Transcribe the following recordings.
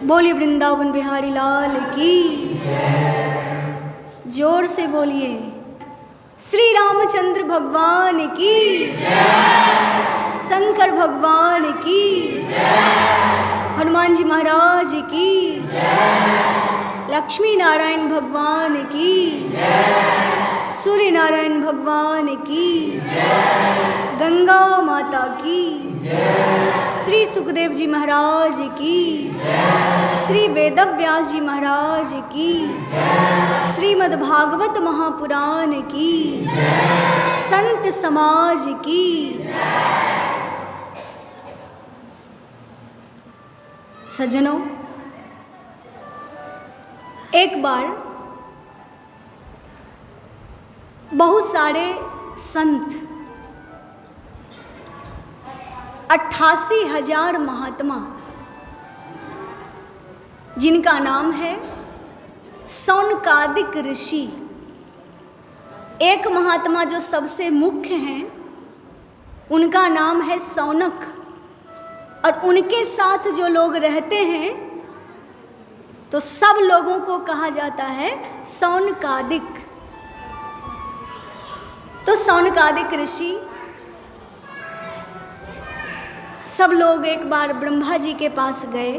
बोलिए वृंदावन बिहारी लाल की। जोर से बोलिए श्री रामचंद्र भगवान की, शंकर भगवान की, हनुमान जी महाराज की, लक्ष्मी नारायण भगवान की, सूर्य नारायण भगवान की, गंगा माता की, श्री सुखदेव जी महाराज की, श्री वेदव्यास जी महाराज की, श्रीमद् भागवत महापुराण की, संत समाज की। सज्जनों, एक बार बहुत सारे संत 88,000 महात्मा, जिनका नाम है सौनकादिक ऋषि, एक महात्मा जो सबसे मुख्य हैं उनका नाम है सौनक, और उनके साथ जो लोग रहते हैं तो सब लोगों को कहा जाता है सौनकादिक। तो सौनकादिक ऋषि सब लोग एक बार ब्रह्मा जी के पास गए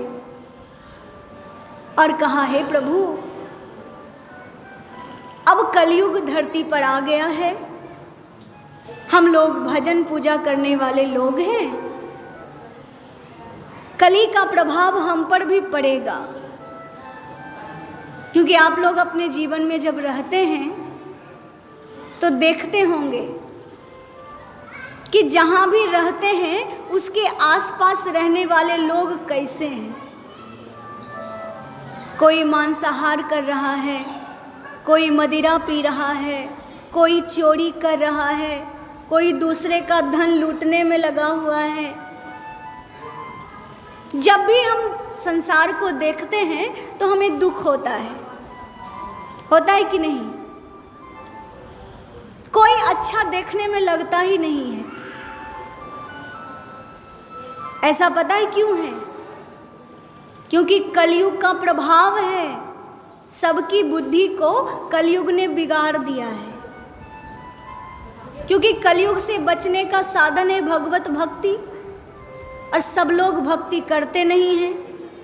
और कहा, हे प्रभु, अब कलयुग धरती पर आ गया है, हम लोग भजन पूजा करने वाले लोग हैं, कली का प्रभाव हम पर भी पड़ेगा, क्योंकि आप लोग अपने जीवन में जब रहते हैं तो देखते होंगे कि जहाँ भी रहते हैं उसके आसपास रहने वाले लोग कैसे हैं। कोई मांसाहार कर रहा है, कोई मदिरा पी रहा है, कोई चोरी कर रहा है, कोई दूसरे का धन लूटने में लगा हुआ है। जब भी हम संसार को देखते हैं तो हमें दुख होता है कि नहीं? कोई अच्छा देखने में लगता ही नहीं है। ऐसा पता है क्यों है? क्योंकि कलयुग का प्रभाव है, सबकी बुद्धि को कलयुग ने बिगाड़ दिया है। क्योंकि कलयुग से बचने का साधन है भगवत भक्ति, और सब लोग भक्ति करते नहीं हैं,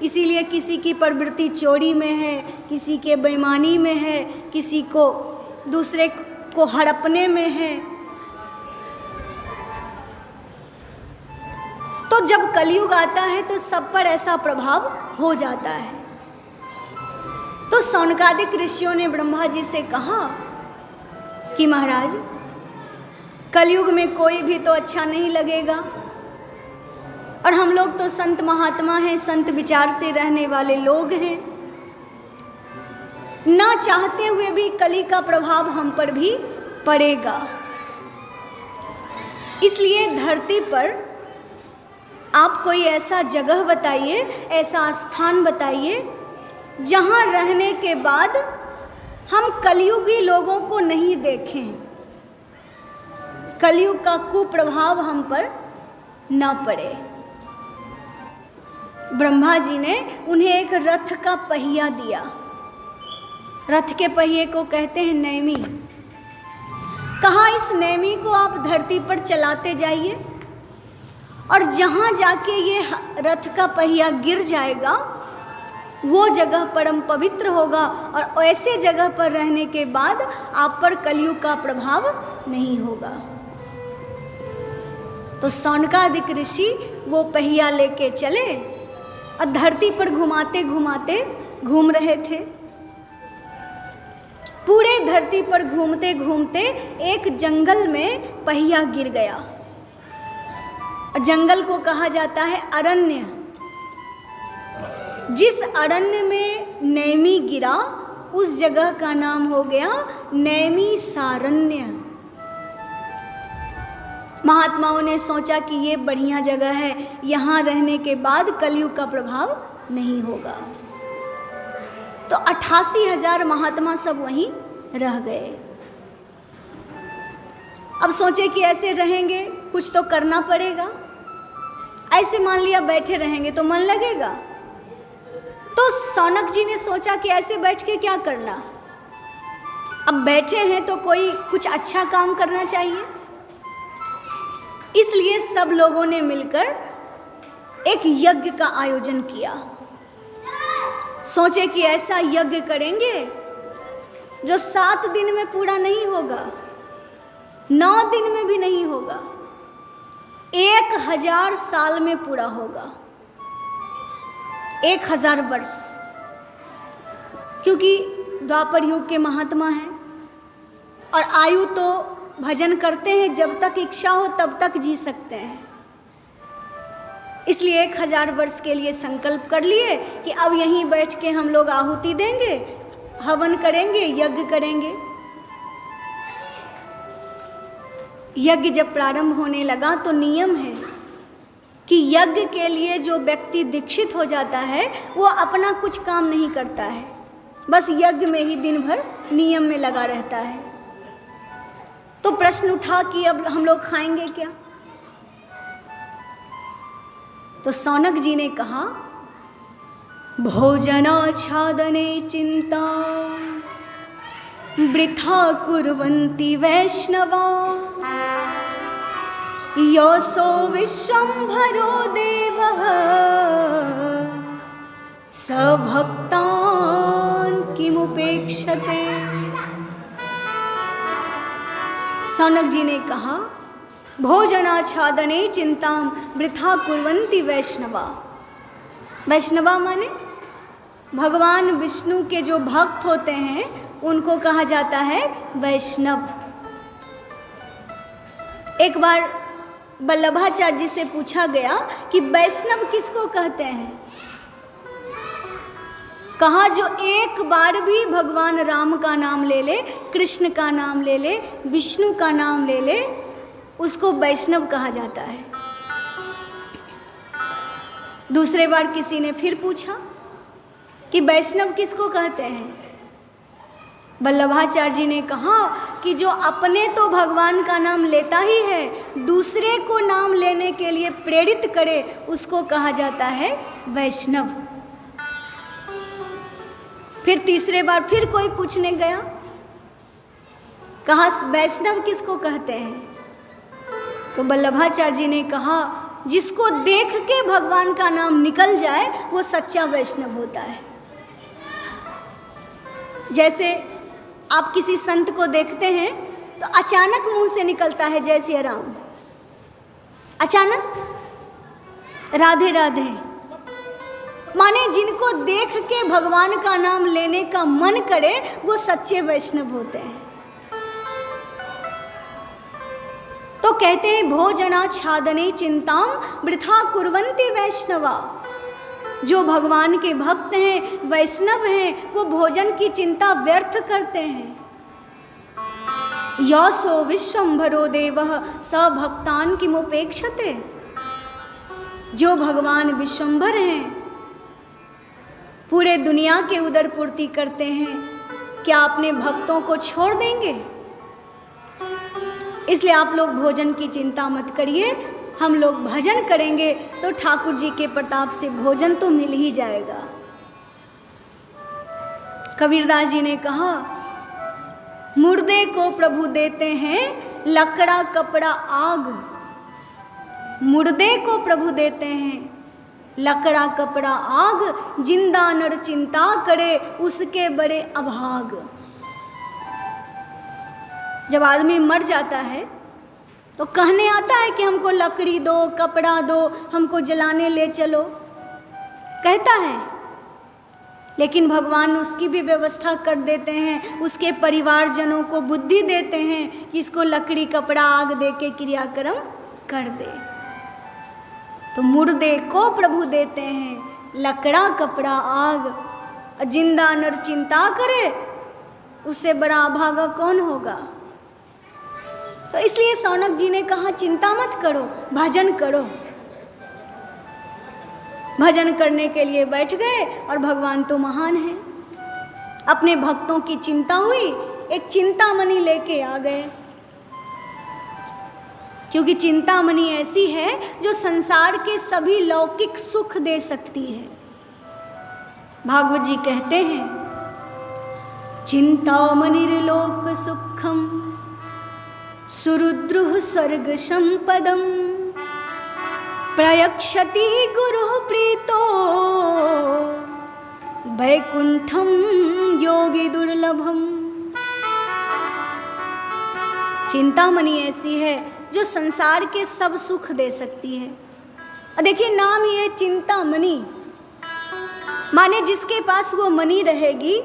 इसीलिए किसी की प्रवृत्ति चोरी में है, किसी के बेईमानी में है, किसी को दूसरे को हड़पने में है। तो जब कलयुग आता है तो सब पर ऐसा प्रभाव हो जाता है। तो सौनकादिक ऋषियों ने ब्रह्मा जी से कहा कि महाराज, कलयुग में कोई भी तो अच्छा नहीं लगेगा, और हम लोग तो संत महात्मा हैं, संत विचार से रहने वाले लोग हैं, ना चाहते हुए भी कली का प्रभाव हम पर भी पड़ेगा। इसलिए धरती पर आप कोई ऐसा जगह बताइए, ऐसा स्थान बताइए जहाँ रहने के बाद हम कलयुगी लोगों को नहीं देखें, कलयुग का कुप्रभाव हम पर न पड़े। ब्रह्मा जी ने उन्हें एक रथ का पहिया दिया। रथ के पहिए को कहते हैं नैमी। कहा, इस नैमी को आप धरती पर चलाते जाइए, और जहाँ जाके ये रथ का पहिया गिर जाएगा वो जगह परम पवित्र होगा, और ऐसे जगह पर रहने के बाद आप पर कलयुग का प्रभाव नहीं होगा। तो सौनकादिक ऋषि वो पहिया लेके चले और धरती पर घुमाते घुमाते घूम रहे थे। पूरे धरती पर घूमते घूमते एक जंगल में पहिया गिर गया। जंगल को कहा जाता है अरण्य। जिस अरण्य में नैमी गिरा उस जगह का नाम हो गया नैमी सारण्य। महात्माओं ने सोचा कि ये बढ़िया जगह है, यहाँ रहने के बाद कलयुग का प्रभाव नहीं होगा। तो 88,000 महात्मा सब वहीं रह गए। अब सोचे कि ऐसे रहेंगे, कुछ तो करना पड़ेगा। ऐसे मान लिया बैठे रहेंगे तो मन लगेगा, तो सौनक जी ने सोचा कि ऐसे बैठ के क्या करना, अब बैठे हैं तो कोई कुछ अच्छा काम करना चाहिए। इसलिए सब लोगों ने मिलकर एक यज्ञ का आयोजन किया। सोचे कि ऐसा यज्ञ करेंगे जो 7 दिन में पूरा नहीं होगा, 9 दिन में भी नहीं होगा, 1000 साल में पूरा होगा, 1000 वर्ष। क्योंकि द्वापर युग के महात्मा हैं और आयु तो भजन करते हैं, जब तक इच्छा हो तब तक जी सकते हैं। इसलिए 1000 वर्ष के लिए संकल्प कर लिए कि अब यहीं बैठ के हम लोग आहुति देंगे, हवन करेंगे, यज्ञ करेंगे। यज्ञ जब प्रारंभ होने लगा तो नियम है कि यज्ञ के लिए जो व्यक्ति दीक्षित हो जाता है वो अपना कुछ काम नहीं करता है, बस यज्ञ में ही दिन भर नियम में लगा रहता है। तो प्रश्न उठा कि अब हम लोग खाएंगे क्या? तो सौनक जी ने कहा, भोजनाच्छादने चिंता वृथा कुर्वन्ति वैष्णवा, योऽसो विश्वम्भरो देवः स भक्तान् किमुपेक्षते। सौनक जी ने कहा, भोजनाच्छादने चिंतां वृथा कुर्वन्ति वैष्णवा। वैष्णवा माने भगवान विष्णु के जो भक्त होते हैं उनको कहा जाता है वैष्णव। एक बार वल्लभाचार्य जी से पूछा गया कि वैष्णव किसको कहते हैं? कहा, जो एक बार भी भगवान राम का नाम ले ले, कृष्ण का नाम ले ले, विष्णु का नाम ले ले, उसको वैष्णव कहा जाता है। दूसरे बार किसी ने फिर पूछा कि वैष्णव किसको कहते हैं? वल्लभाचार्य जी ने कहा कि जो अपने तो भगवान का नाम लेता ही है, दूसरे को नाम लेने के लिए प्रेरित करे, उसको कहा जाता है वैष्णव। फिर तीसरे बार फिर कोई पूछने गया, कहा वैष्णव किसको कहते हैं? तो वल्लभाचार्य जी ने कहा, जिसको देख के भगवान का नाम निकल जाए वो सच्चा वैष्णव होता है। जैसे आप किसी संत को देखते हैं तो अचानक मुंह से निकलता है जय सिया राम, अचानक राधे राधे, माने जिनको देख के भगवान का नाम लेने का मन करे वो सच्चे वैष्णव होते हैं। तो कहते हैं, भोजनाच्छादने चिंतां वृथा कुर्वन्ति वैष्णवा। जो भगवान के भक्त हैं, वैष्णव हैं, वो भोजन की चिंता व्यर्थ करते हैं। योऽसो विश्वम्भरो देवः स भक्तान् किमुपेक्षते। जो भगवान विश्वम्भर हैं, पूरे दुनिया के उदर पूर्ति करते हैं, क्या अपने भक्तों को छोड़ देंगे? इसलिए आप लोग भोजन की चिंता मत करिए, हम लोग भजन करेंगे तो ठाकुर जी के प्रताप से भोजन तो मिल ही जाएगा। कबीरदास जी ने कहा, मुर्दे को प्रभु देते हैं लकड़ा कपड़ा आग। मुर्दे को प्रभु देते हैं लकड़ा कपड़ा आग, जिंदा नर चिंता करे उसके बड़े अभाग। जब आदमी मर जाता है तो कहने आता है कि हमको लकड़ी दो, कपड़ा दो, हमको जलाने ले चलो, कहता है, लेकिन भगवान उसकी भी व्यवस्था कर देते हैं, उसके परिवारजनों को बुद्धि देते हैं कि इसको लकड़ी कपड़ा आग दे के क्रियाक्रम कर दे। तो मुर्दे को प्रभु देते हैं लकड़ा कपड़ा आग, जिंदा नर चिंता करे उससे बड़ा अभागा कौन होगा। तो इसलिए सौनक जी ने कहा, चिंता मत करो, भजन करो। भजन करने के लिए बैठ गए और भगवान तो महान है। अपने भक्तों की चिंता हुई, एक चिंतामणि लेके आ गए, क्योंकि चिंतामणि ऐसी है जो संसार के सभी लौकिक सुख दे सकती है। भागवत जी कहते हैं, चिंतामणिर्लोक सुखम सुरुद्रुः स्वर्ग संपदम प्रयक्षति गुरुः प्रीतो वैकुंठम योगी दुर्लभम। चिंतामणि ऐसी है जो संसार के सब सुख दे सकती है। और देखिए नाम ही है चिंतामणि, माने जिसके पास वो मणि रहेगी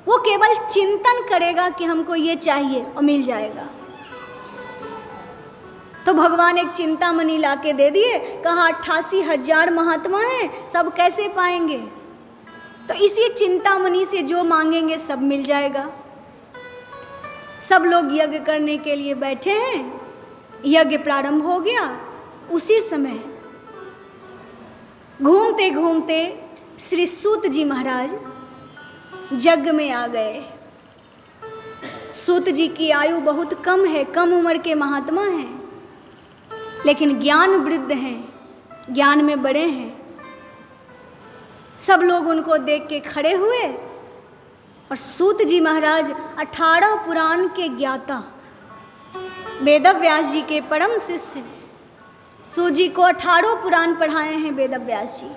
वो केवल चिंतन करेगा कि हमको ये चाहिए और मिल जाएगा। तो भगवान एक चिंतामणि ला के दे दिए, कहा 88,000 महात्मा हैं, सब कैसे पाएंगे? तो इसी चिंतामणि से जो मांगेंगे सब मिल जाएगा। सब लोग यज्ञ करने के लिए बैठे हैं, यज्ञ प्रारंभ हो गया। उसी समय घूमते घूमते श्री सूत जी महाराज यज्ञ में आ गए। सूत जी की आयु बहुत कम है, कम उम्र के महात्मा हैं, लेकिन ज्ञान वृद्ध हैं, ज्ञान में बड़े हैं। सब लोग उनको देख के खड़े हुए और सूत जी महाराज 18 पुराण के ज्ञाता, वेदव्यास जी के परम शिष्य, सूत जी को 18 पुराण पढ़ाए हैं वेदव्यास जी।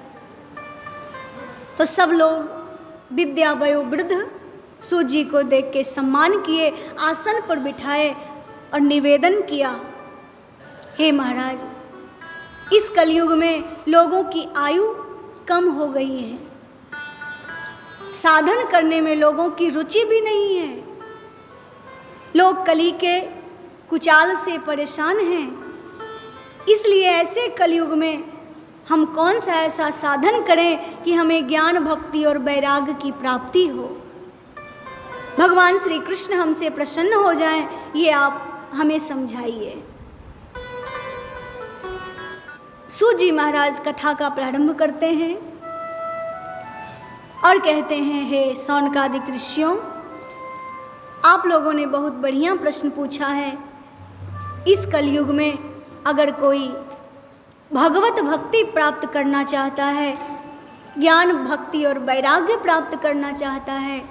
तो सब लोग विद्या वयोवृद्ध सूत जी को देख के सम्मान किए, आसन पर बिठाए और निवेदन किया, हे महाराज, इस कलयुग में लोगों की आयु कम हो गई है, साधन करने में लोगों की रुचि भी नहीं है, लोग कली के कुचाल से परेशान हैं। इसलिए ऐसे कलयुग में हम कौन सा ऐसा साधन करें कि हमें ज्ञान भक्ति और वैराग्य की प्राप्ति हो, भगवान श्री कृष्ण हमसे प्रसन्न हो जाएं, ये आप हमें समझाइए। सूत जी महाराज कथा का प्रारंभ करते हैं और कहते हैं, हे शौनकादिक ऋषियों, आप लोगों ने बहुत बढ़िया प्रश्न पूछा है। इस कलयुग में अगर कोई भगवत भक्ति प्राप्त करना चाहता है, ज्ञान भक्ति और वैराग्य प्राप्त करना चाहता है,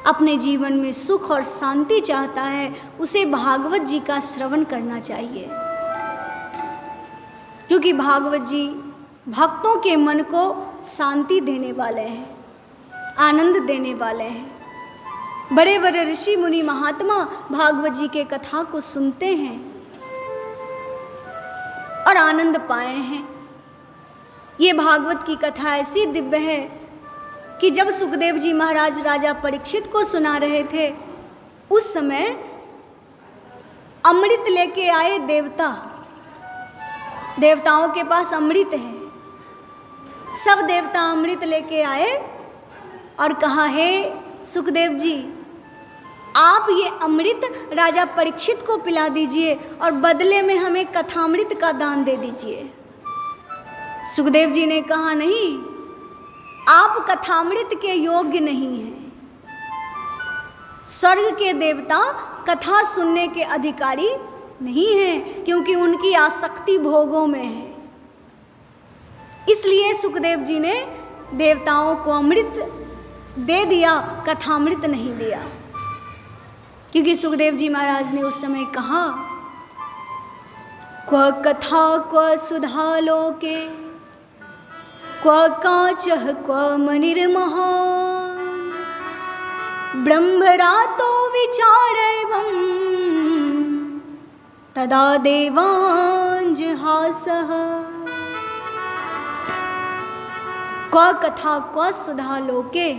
अपने जीवन में सुख और शांति चाहता है, उसे भागवत जी का श्रवण करना चाहिए, क्योंकि भागवत जी भक्तों के मन को शांति देने वाले हैं, आनंद देने वाले हैं। बड़े बड़े ऋषि मुनि महात्मा भागवत जी के कथा को सुनते हैं और आनंद पाए हैं। ये भागवत की कथा ऐसी दिव्य है कि जब सुखदेव जी महाराज राजा परीक्षित को सुना रहे थे, उस समय अमृत लेके आए देवता, देवताओं के पास अमृत है, सब देवता अमृत लेके आए और कहा, हे सुखदेव जी, आप ये अमृत राजा परीक्षित को पिला दीजिए और बदले में हमें कथामृत का दान दे दीजिए। सुखदेव जी ने कहा, नहीं, आप कथामृत के योग्य नहीं हैं। स्वर्ग के देवता कथा सुनने के अधिकारी नहीं हैं, क्योंकि उनकी आसक्ति भोगों में है। इसलिए सुखदेव जी ने देवताओं को अमृत दे दिया, कथामृत नहीं दिया, क्योंकि सुखदेव जी महाराज ने उस समय कहा, क्व कथा क्व सुधा लोके क्व काचः क्व मणिर्महान् ब्रह्मरातो विचारैवं तदा देवाञ्जहासः। क्व कथा क्व सुधा लोके,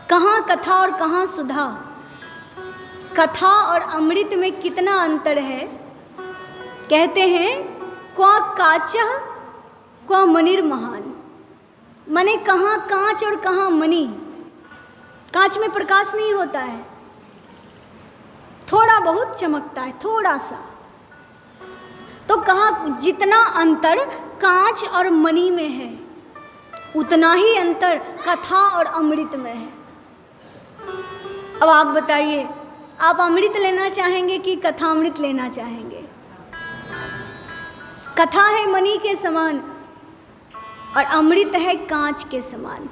कहाँ कथा और कहाँ सुधा? कथा और अमृत में कितना अंतर है? कहते हैं, क्व काचः क्व मणिर्महान्, माने कहाँ कांच और कहाँ मणि। कांच में प्रकाश नहीं होता है, थोड़ा बहुत चमकता है, थोड़ा सा। तो कहाँ जितना अंतर कांच और मणि में है, उतना ही अंतर कथा और अमृत में है। अब आप बताइए, आप अमृत लेना चाहेंगे कि कथामृत लेना चाहेंगे? कथा है मणि के समान, और अमृत है कांच के समान,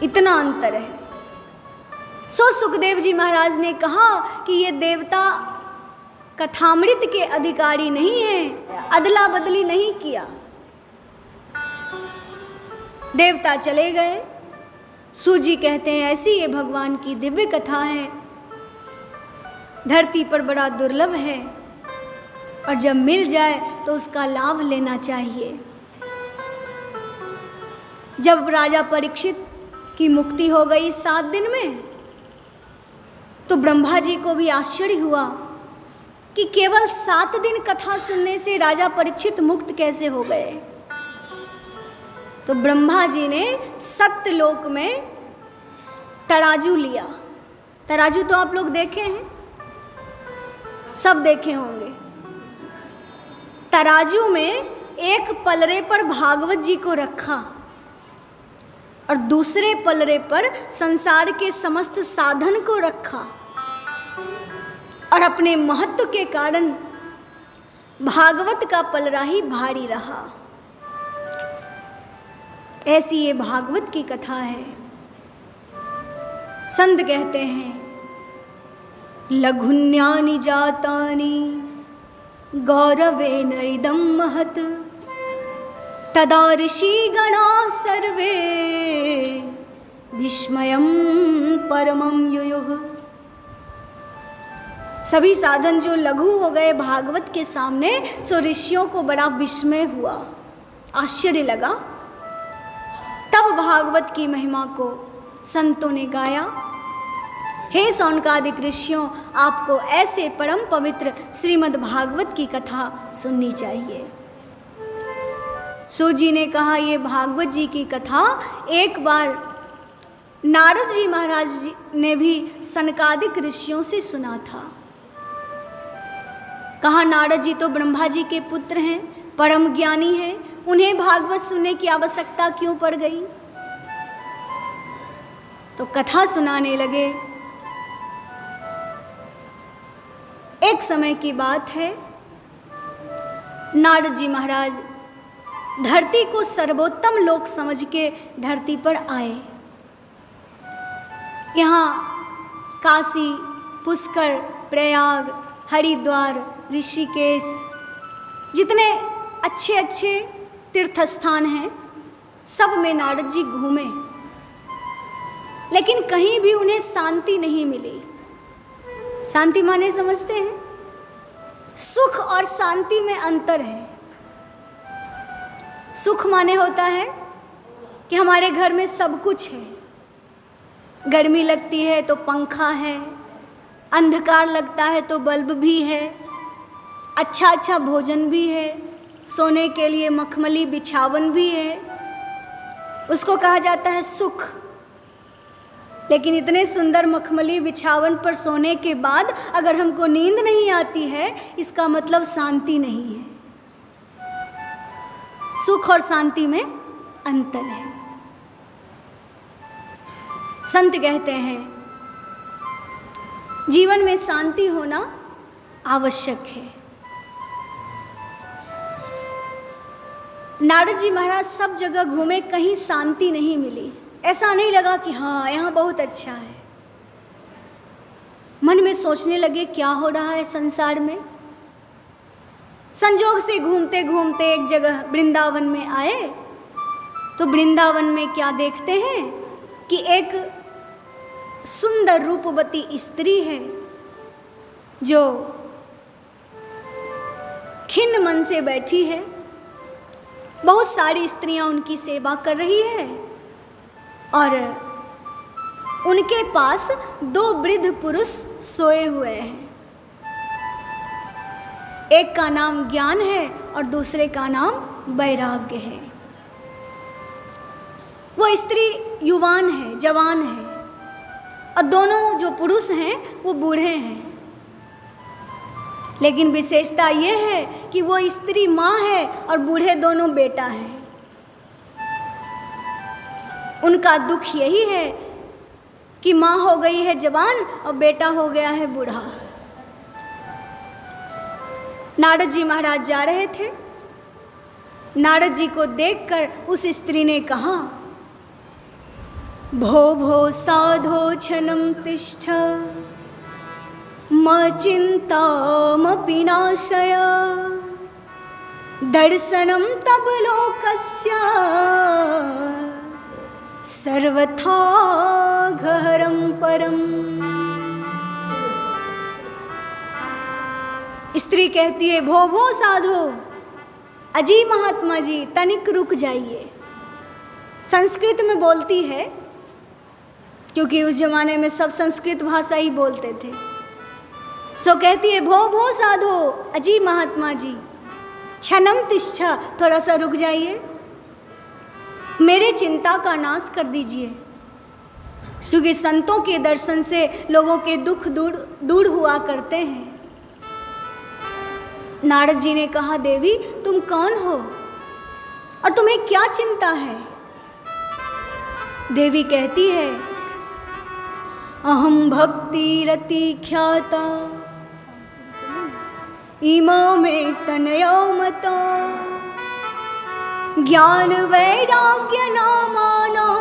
इतना अंतर है। सो सुखदेव जी महाराज ने कहा कि ये देवता कथामृत के अधिकारी नहीं है, अदला बदली नहीं किया। देवता चले गए। सूजी कहते हैं ऐसी ये भगवान की दिव्य कथा है, धरती पर बड़ा दुर्लभ है और जब मिल जाए तो उसका लाभ लेना चाहिए। जब राजा परीक्षित की मुक्ति हो गई 7 दिन में, तो ब्रह्मा जी को भी आश्चर्य हुआ कि केवल 7 दिन कथा सुनने से राजा परीक्षित मुक्त कैसे हो गए। तो ब्रह्मा जी ने सत्यलोक में तराजू लिया। तराजू तो आप लोग देखे हैं, सब देखे होंगे। तराजू में एक पलरे पर भागवत जी को रखा और दूसरे पलरे पर संसार के समस्त साधन को रखा, और अपने महत्व के कारण भागवत का पलरा ही भारी रहा। ऐसी ये भागवत की कथा है। संत कहते हैं लघुन्यानि जातानि गौरवेन इदं महत् तदा ऋषिगणा सर्वे विस्मयं परमं युयुः। सभी साधन जो लघु हो गए भागवत के सामने, सो ऋषियों को बड़ा विस्मय हुआ, आश्चर्य लगा। तब भागवत की महिमा को संतों ने गाया। हे शौनकादिक ऋषियों, आपको ऐसे परम पवित्र श्रीमद् भागवत की कथा सुननी चाहिए। सूजी ने कहा ये भागवत जी की कथा एक बार नारद जी महाराज जी ने भी सनकादिक ऋषियों से सुना था। कहा नारद जी तो ब्रह्मा जी के पुत्र हैं, परम ज्ञानी हैं, उन्हें भागवत सुनने की आवश्यकता क्यों पड़ गई। तो कथा सुनाने लगे। एक समय की बात है, नारद जी महाराज धरती को सर्वोत्तम लोक समझ के धरती पर आए। यहाँ काशी, पुष्कर, प्रयाग, हरिद्वार, ऋषिकेश, जितने अच्छे अच्छे तीर्थ स्थान हैं, सब में नारद जी घूमे, लेकिन कहीं भी उन्हें शांति नहीं मिली। शांति माने समझते हैं? सुख और शांति में अंतर है। सुख माने होता है कि हमारे घर में सब कुछ है, गर्मी लगती है तो पंखा है, अंधकार लगता है तो बल्ब भी है, अच्छा अच्छा भोजन भी है, सोने के लिए मखमली बिछावन भी है, उसको कहा जाता है सुख। लेकिन इतने सुंदर मखमली बिछावन पर सोने के बाद अगर हमको नींद नहीं आती है, इसका मतलब शांति नहीं है। सुख और शांति में अंतर है। संत कहते हैं जीवन में शांति होना आवश्यक है। नारद जी महाराज सब जगह घूमे, कहीं शांति नहीं मिली। ऐसा नहीं लगा कि हाँ यहाँ बहुत अच्छा है। मन में सोचने लगे क्या हो रहा है संसार में। संजोग से घूमते घूमते एक जगह वृंदावन में आए, तो वृंदावन में क्या देखते हैं कि एक सुंदर रूपवती स्त्री है जो खिन्न मन से बैठी है। बहुत सारी स्त्रियां उनकी सेवा कर रही है और उनके पास 2 वृद्ध पुरुष सोए हुए हैं। एक का नाम ज्ञान है और दूसरे का नाम वैराग्य है। वो स्त्री युवान है, जवान है, और दोनों जो पुरुष हैं वो बूढ़े हैं। लेकिन विशेषता ये है कि वो स्त्री माँ है और बूढ़े दोनों बेटा हैं। उनका दुख यही है कि माँ हो गई है जवान और बेटा हो गया है बूढ़ा। नारद जी महाराज जा रहे थे। नारद जी को देखकर उस स्त्री ने कहा, भो भो साधो क्षणं तिष्ठ मा चिन्तामपि नाशय दर्शनं तव लोकस्य सर्वथा गहरं परम। स्त्री कहती है, भो भो साधो, अजी महात्मा जी तनिक रुक जाइए। संस्कृत में बोलती है क्योंकि उस जमाने में सब संस्कृत भाषा ही बोलते थे। सो कहती है, भो भो साधो, अजी महात्मा जी क्षणम तिष्ठा, थोड़ा सा रुक जाइए, मेरे चिंता का नाश कर दीजिए। क्योंकि संतों के दर्शन से लोगों के दुख दूर हुआ करते हैं। नारद जी ने कहा, देवी तुम कौन हो और तुम्हें क्या चिंता है? देवी कहती है, अहम भक्ति रति ख्याता इमा में तनयो मता ज्ञान वैराग्य नामानो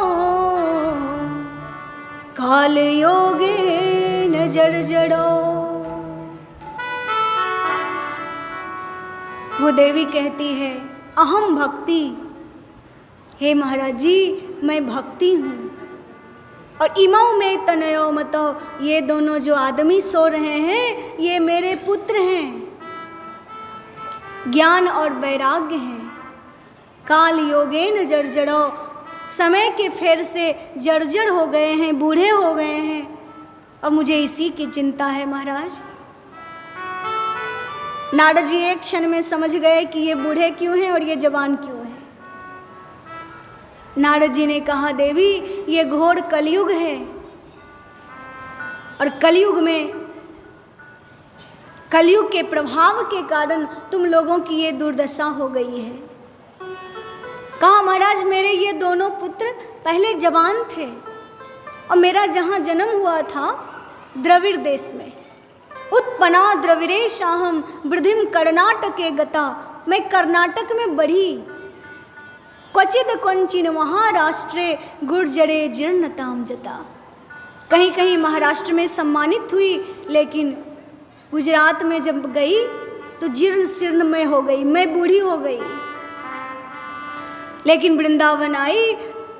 काल योगे न जर्जरो। वो देवी कहती है, अहम भक्ति, हे महाराज जी मैं भक्ति हूँ, और इमाओ में तनयो मतो, ये दोनों जो आदमी सो रहे हैं ये मेरे पुत्र हैं, ज्ञान और वैराग्य हैं। काल योगेन जर्जरो, समय के फेर से जर्जर हो गए हैं, बूढ़े हो गए हैं, और मुझे इसी की चिंता है महाराज। नारद जी एक क्षण में समझ गए कि ये बूढ़े क्यों हैं और ये जवान क्यों हैं। नारद जी ने कहा, देवी ये घोर कलयुग है, और कलयुग में कलयुग के प्रभाव के कारण तुम लोगों की ये दुर्दशा हो गई है। कहा, महाराज मेरे ये दोनों पुत्र पहले जवान थे, और मेरा जहाँ जन्म हुआ था द्रविड़ देश में, उत्पन्ना द्रविड़े शाहम वृद्धिम कर्नाटके गता, मैं कर्नाटक में बढ़ी, क्वचित कंचिन महाराष्ट्रे गुर्जरे जीर्णताम जता, कहीं कहीं महाराष्ट्र में सम्मानित हुई, लेकिन गुजरात में जब गई तो जीर्ण शीर्ण में हो गई, मैं बूढ़ी हो गई। लेकिन वृंदावन आई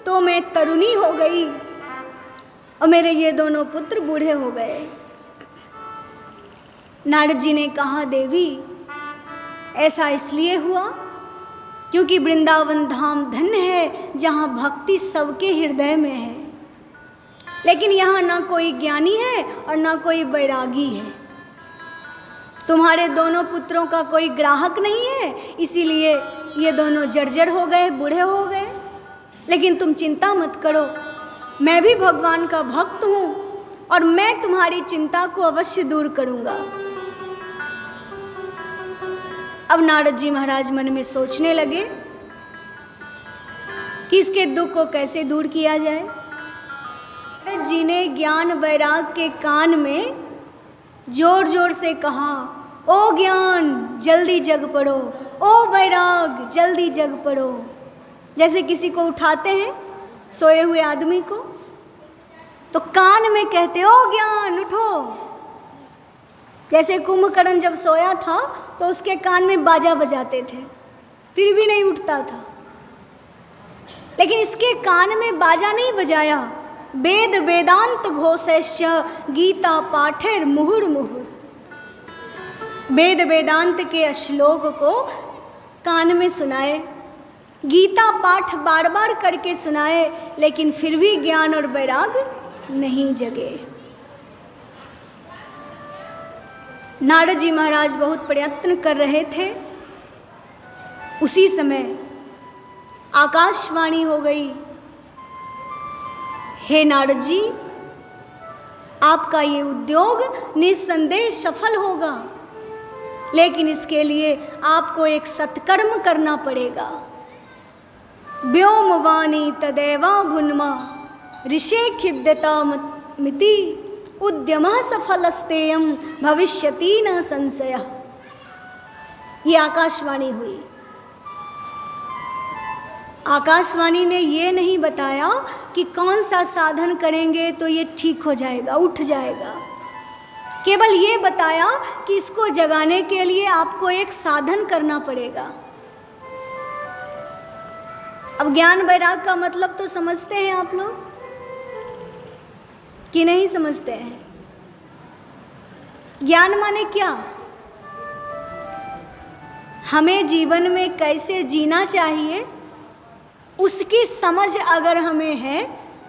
तो मैं तरुणी हो गई, और मेरे ये दोनों पुत्र बूढ़े हो गए। नारद जी ने कहा, देवी ऐसा इसलिए हुआ क्योंकि वृंदावन धाम धन्य है जहाँ भक्ति सबके हृदय में है, लेकिन यहाँ ना कोई ज्ञानी है और ना कोई बैरागी है। तुम्हारे दोनों पुत्रों का कोई ग्राहक नहीं है, इसीलिए ये दोनों जर्जर हो गए, बूढ़े हो गए। लेकिन तुम चिंता मत करो, मैं भी भगवान का भक्त हूँ और मैं तुम्हारी चिंता को अवश्य दूर करूँगा। अब नारद जी महाराज मन में सोचने लगे कि इसके दुख को कैसे दूर किया जाए। नारद जी ने ज्ञान वैराग के कान में जोर जोर से कहा, ओ ज्ञान जल्दी जग पड़ो, ओ वैराग जल्दी जग पड़ो। जैसे किसी को उठाते हैं सोए हुए आदमी को, तो कान में कहते, ओ ज्ञान उठो। जैसे कुंभकर्ण जब सोया था तो उसके कान में बाजा बजाते थे, फिर भी नहीं उठता था। लेकिन इसके कान में बाजा नहीं बजाया, वेद वेदांत घोषैश्य गीता पाठेर मुहुर मुहुर। वेद वेदांत के श्लोक को कान में सुनाए, गीता पाठ बार बार करके सुनाए, लेकिन फिर भी ज्ञान और वैराग नहीं जगे। नारद जी महाराज बहुत प्रयत्न कर रहे थे। उसी समय आकाशवाणी हो गई, हे नारद जी आपका ये उद्योग निस्संदेह सफल होगा, लेकिन इसके लिए आपको एक सत्कर्म करना पड़ेगा। व्योमवाणी तदेवा भुन्मा ऋषे खिद्यता मिति उद्यमः सफलस्तेयं भविष्यति न संशयः। ये आकाशवाणी हुई। आकाशवाणी ने ये नहीं बताया कि कौन सा साधन करेंगे तो ये ठीक हो जाएगा, उठ जाएगा। केवल ये बताया कि इसको जगाने के लिए आपको एक साधन करना पड़ेगा। अब ज्ञान वैराग का मतलब तो समझते हैं आप लोग कि नहीं समझते हैं? ज्ञान माने क्या? हमें जीवन में कैसे जीना चाहिए उसकी समझ अगर हमें है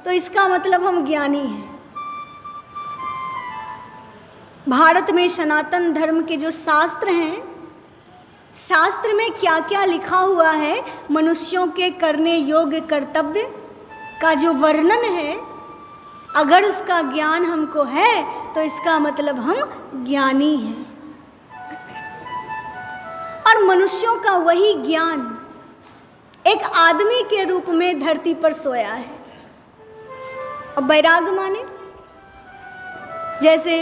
तो इसका मतलब हम ज्ञानी हैं। भारत में सनातन धर्म के जो शास्त्र हैं, शास्त्र में क्या क्या लिखा हुआ है, मनुष्यों के करने योग्य कर्तव्य का जो वर्णन है, अगर उसका ज्ञान हमको है तो इसका मतलब हम ज्ञानी हैं। और मनुष्यों का वही ज्ञान एक आदमी के रूप में धरती पर सोया है। और वैराग माने जैसे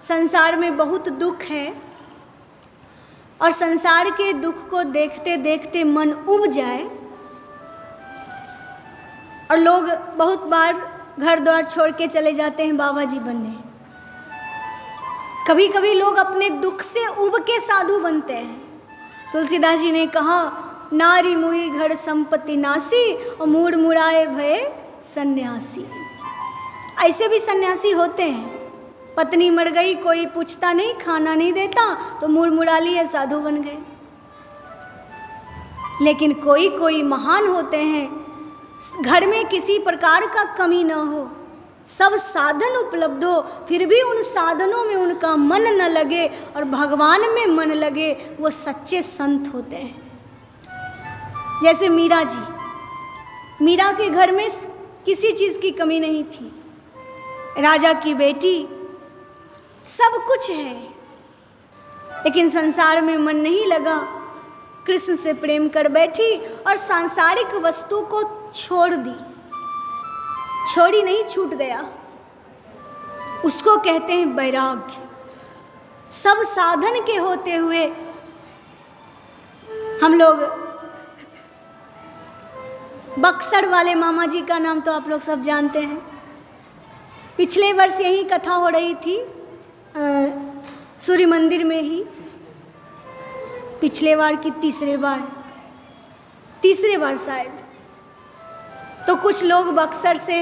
संसार में बहुत दुख है और संसार के दुख को देखते देखते मन उब जाए, और लोग बहुत बार घर द्वार छोड़ के चले जाते हैं बाबा जी बनने। कभी कभी लोग अपने दुख से उब के साधु बनते हैं। तुलसीदास जी ने कहा, नारी मुई घर संपत्ति नासी और मूड मुड़ाए भय सन्यासी। ऐसे भी सन्यासी होते हैं, पत्नी मर गई, कोई पूछता नहीं, खाना नहीं देता, तो मूड मुड़ा लिए, साधु बन गए। लेकिन कोई कोई महान होते हैं, घर में किसी प्रकार का कमी न हो, सब साधन उपलब्ध हो, फिर भी उन साधनों में उनका मन न लगे और भगवान में मन लगे, वो सच्चे संत होते हैं। जैसे मीरा जी, मीरा के घर में किसी चीज़ की कमी नहीं थी, राजा की बेटी, सब कुछ है, लेकिन संसार में मन नहीं लगा, कृष्ण से प्रेम कर बैठी और सांसारिक वस्तु को छोड़ दी। छोड़ी नहीं, छूट गया। उसको कहते हैं वैराग्य। सब साधन के होते हुए हम लोग, बक्सर वाले मामा जी का नाम तो आप लोग सब जानते हैं। पिछले वर्ष यही कथा हो रही थी सूर्य मंदिर में ही, पिछले बार की तीसरे बार शायद। तो कुछ लोग बक्सर से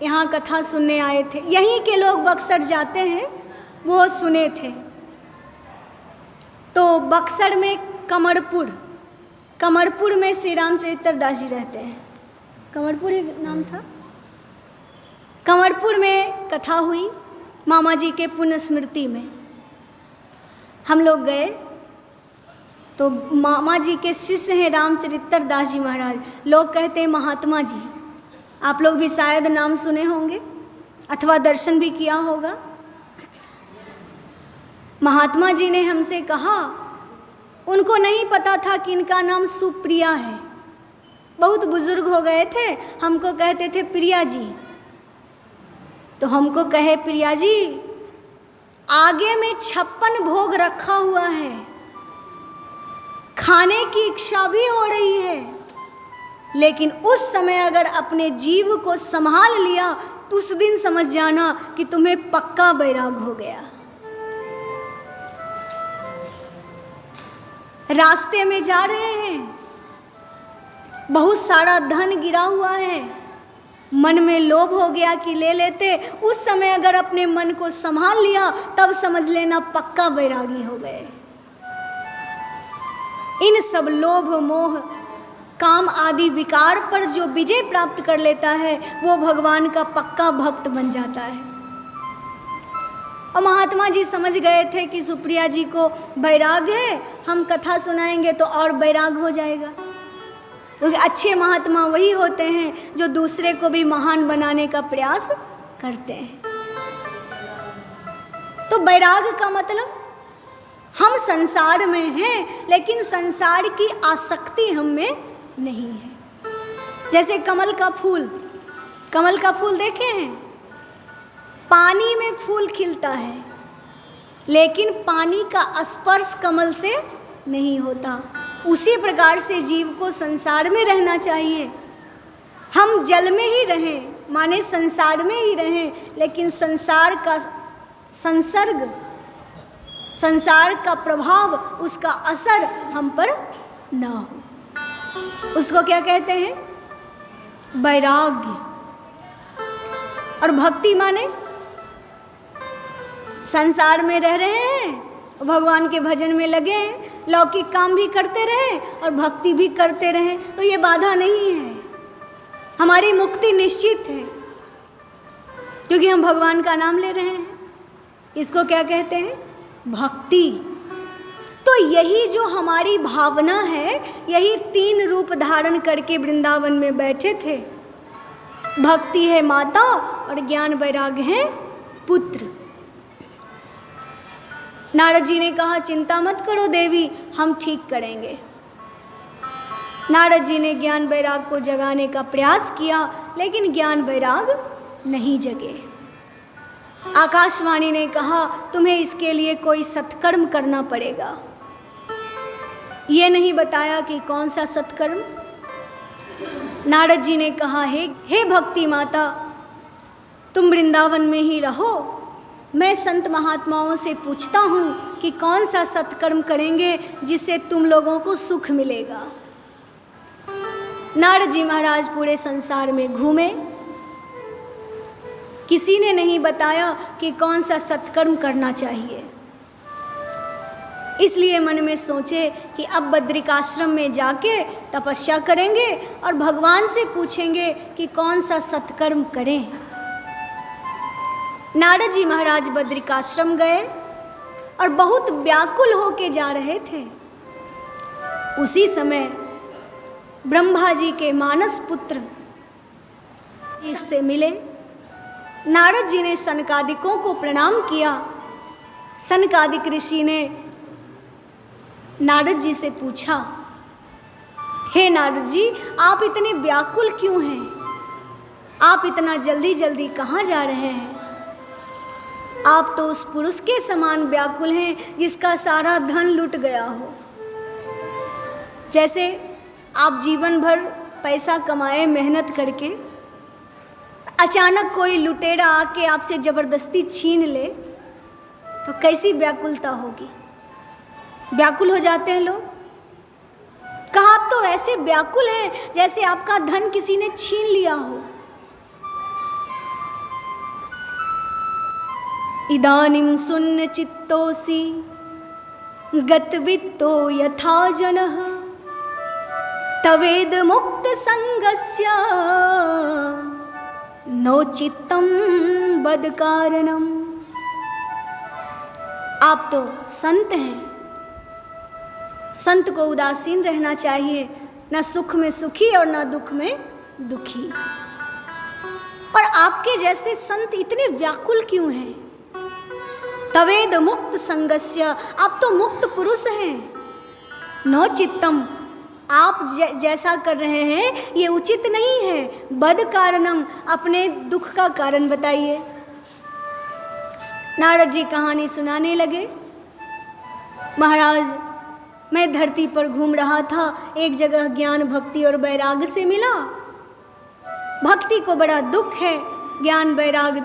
यहाँ कथा सुनने आए थे, यहीं के लोग बक्सर जाते हैं, वो सुने थे। तो बक्सर में कमरपुर में श्री रामचरित्र दास जी रहते हैं। कमरपुर ही नाम था। कमरपुर में कथा हुई मामा जी के पुण्य स्मृति में। हम लोग गए तो मामा जी के शिष्य हैं रामचरित्र दास जी महाराज, लोग कहते हैं महात्मा जी। आप लोग भी शायद नाम सुने होंगे अथवा दर्शन भी किया होगा। महात्मा जी ने हमसे कहा, उनको नहीं पता था कि इनका नाम सुप्रिया है, बहुत बुजुर्ग हो गए थे, हमको कहते थे प्रिया जी। तो हमको कहे, प्रिया जी आगे में 56 भोग रखा हुआ है, खाने की इच्छा भी हो रही है, लेकिन उस समय अगर अपने जीव को संभाल लिया तो उस दिन समझ जाना कि तुम्हें पक्का वैराग हो गया। रास्ते में जा रहे हैं, बहुत सारा धन गिरा हुआ है, मन में लोभ हो गया कि ले लेते, उस समय अगर अपने मन को संभाल लिया तब समझ लेना पक्का वैरागी हो गए। इन सब लोभ मोह काम आदि विकार पर जो विजय प्राप्त कर लेता है वो भगवान का पक्का भक्त बन जाता है। और महात्मा जी समझ गए थे कि सुप्रिया जी को वैराग है, हम कथा सुनाएंगे तो और वैराग हो जाएगा। क्योंकि अच्छे महात्मा वही होते हैं जो दूसरे को भी महान बनाने का प्रयास करते हैं। तो वैराग का मतलब हम संसार में हैं लेकिन संसार की आसक्ति हम में नहीं है। जैसे कमल का फूल देखे हैं, पानी में फूल खिलता है लेकिन पानी का स्पर्श कमल से नहीं होता, उसी प्रकार से जीव को संसार में रहना चाहिए। हम जल में ही रहें, माने संसार में ही रहें, लेकिन संसार का संसर्ग, संसार का प्रभाव, उसका असर हम पर ना हो। उसको क्या कहते हैं? वैराग्य। और भक्ति माने संसार में रह रहे हैं, भगवान के भजन में लगे हैं, लौकिक काम भी करते रहे और भक्ति भी करते रहे, तो ये बाधा नहीं है। हमारी मुक्ति निश्चित है, क्योंकि हम भगवान का नाम ले रहे हैं। इसको क्या कहते हैं? भक्ति। तो यही जो हमारी भावना है, यही 3 रूप धारण करके वृंदावन में बैठे थे। भक्ति है माता और ज्ञान वैराग्य है पुत्र। नारद जी ने कहा, चिंता मत करो देवी, हम ठीक करेंगे। नारद जी ने ज्ञान वैराग को जगाने का प्रयास किया, लेकिन ज्ञान वैराग नहीं जगे। आकाशवाणी ने कहा, तुम्हें इसके लिए कोई सत्कर्म करना पड़ेगा। ये नहीं बताया कि कौन सा सत्कर्म। नारद जी ने कहा, हे भक्ति माता, तुम वृंदावन में ही रहो, मैं संत महात्माओं से पूछता हूँ कि कौन सा सत्कर्म करेंगे जिससे तुम लोगों को सुख मिलेगा। नारद जी महाराज पूरे संसार में घूमे, किसी ने नहीं बताया कि कौन सा सत्कर्म करना चाहिए। इसलिए मन में सोचे कि अब बद्रिकाश्रम में जाके तपस्या करेंगे और भगवान से पूछेंगे कि कौन सा सत्कर्म करें। नारद जी महाराज बद्रिकाश्रम गए और बहुत व्याकुल होके जा रहे थे। उसी समय ब्रह्मा जी के मानस पुत्र इससे मिले। नारद जी ने सनकादिकों को प्रणाम किया। सनकादिक ऋषि ने नारद जी से पूछा, हे नारद जी, आप इतने व्याकुल क्यों हैं? आप इतना जल्दी जल्दी कहाँ जा रहे हैं? आप तो उस पुरुष के समान व्याकुल हैं जिसका सारा धन लुट गया हो। जैसे आप जीवन भर पैसा कमाए मेहनत करके, अचानक कोई लुटेरा आके आपसे ज़बरदस्ती छीन ले तो कैसी व्याकुलता होगी। व्याकुल हो जाते हैं लोग। कहा, आप तो ऐसे व्याकुल हैं जैसे आपका धन किसी ने छीन लिया हो। इदानीं सुन्न चित्तोसि गतवित्तो यथा जनः तवेद मुक्त संगस्य नो चित्तं बद कारणम। आप तो संत हैं, संत को उदासीन रहना चाहिए, न सुख में सुखी और न दुख में दुखी। और आपके जैसे संत इतने व्याकुल क्यों हैं? तवेद मुक्त संगस्य, आप तो मुक्त पुरुष हैं। नो चित्तम, आप जैसा कर रहे हैं ये उचित नहीं है। बद कारणम, अपने दुख का कारण बताइए। नारद जी कहानी सुनाने लगे। महाराज, मैं धरती पर घूम रहा था, एक जगह ज्ञान भक्ति और वैराग से मिला। भक्ति को बड़ा दुख है, ज्ञान वैराग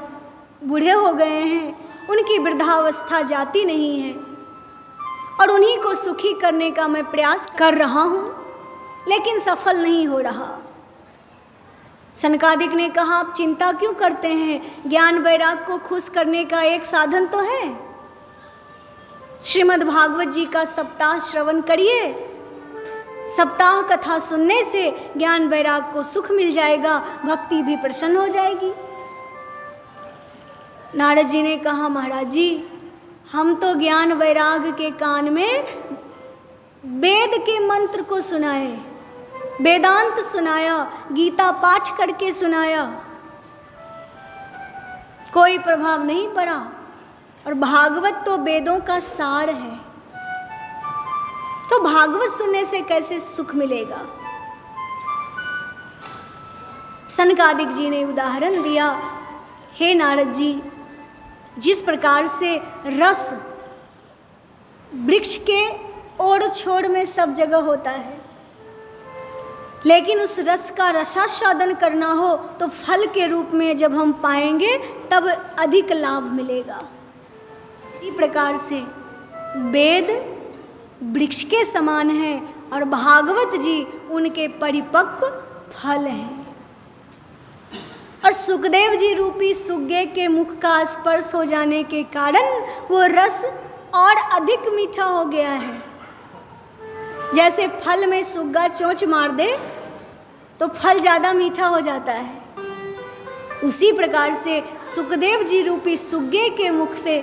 बूढ़े हो गए हैं, उनकी वृद्धावस्था जाती नहीं है और उन्हीं को सुखी करने का मैं प्रयास कर रहा हूँ, लेकिन सफल नहीं हो रहा। सनकादिक ने कहा, आप चिंता क्यों करते हैं? ज्ञान वैराग को खुश करने का एक साधन तो है। श्रीमद् भागवत जी का सप्ताह श्रवण करिए। सप्ताह कथा सुनने से ज्ञान वैराग को सुख मिल जाएगा, भक्ति भी प्रसन्न हो जाएगी। नारद जी ने कहा, महाराज जी, हम तो ज्ञान वैराग के कान में वेद के मंत्र को सुनाए, वेदांत सुनाया, गीता पाठ करके सुनाया, कोई प्रभाव नहीं पड़ा। और भागवत तो वेदों का सार है, तो भागवत सुनने से कैसे सुख मिलेगा? सनकादिक जी ने उदाहरण दिया, हे नारद जी, जिस प्रकार से रस वृक्ष के ओर छोर में सब जगह होता है, लेकिन उस रस का रसास्वादन करना हो तो फल के रूप में जब हम पाएंगे तब अधिक लाभ मिलेगा। इसी प्रकार से वेद वृक्ष के समान है और भागवत जी उनके परिपक्व फल हैं। और सुखदेव जी रूपी सुग्गे के मुख का स्पर्श हो जाने के कारण वो रस और अधिक मीठा हो गया है। जैसे फल में सुग्गा चोंच मार दे तो फल ज़्यादा मीठा हो जाता है, उसी प्रकार से सुखदेव जी रूपी सुग्गे के मुख से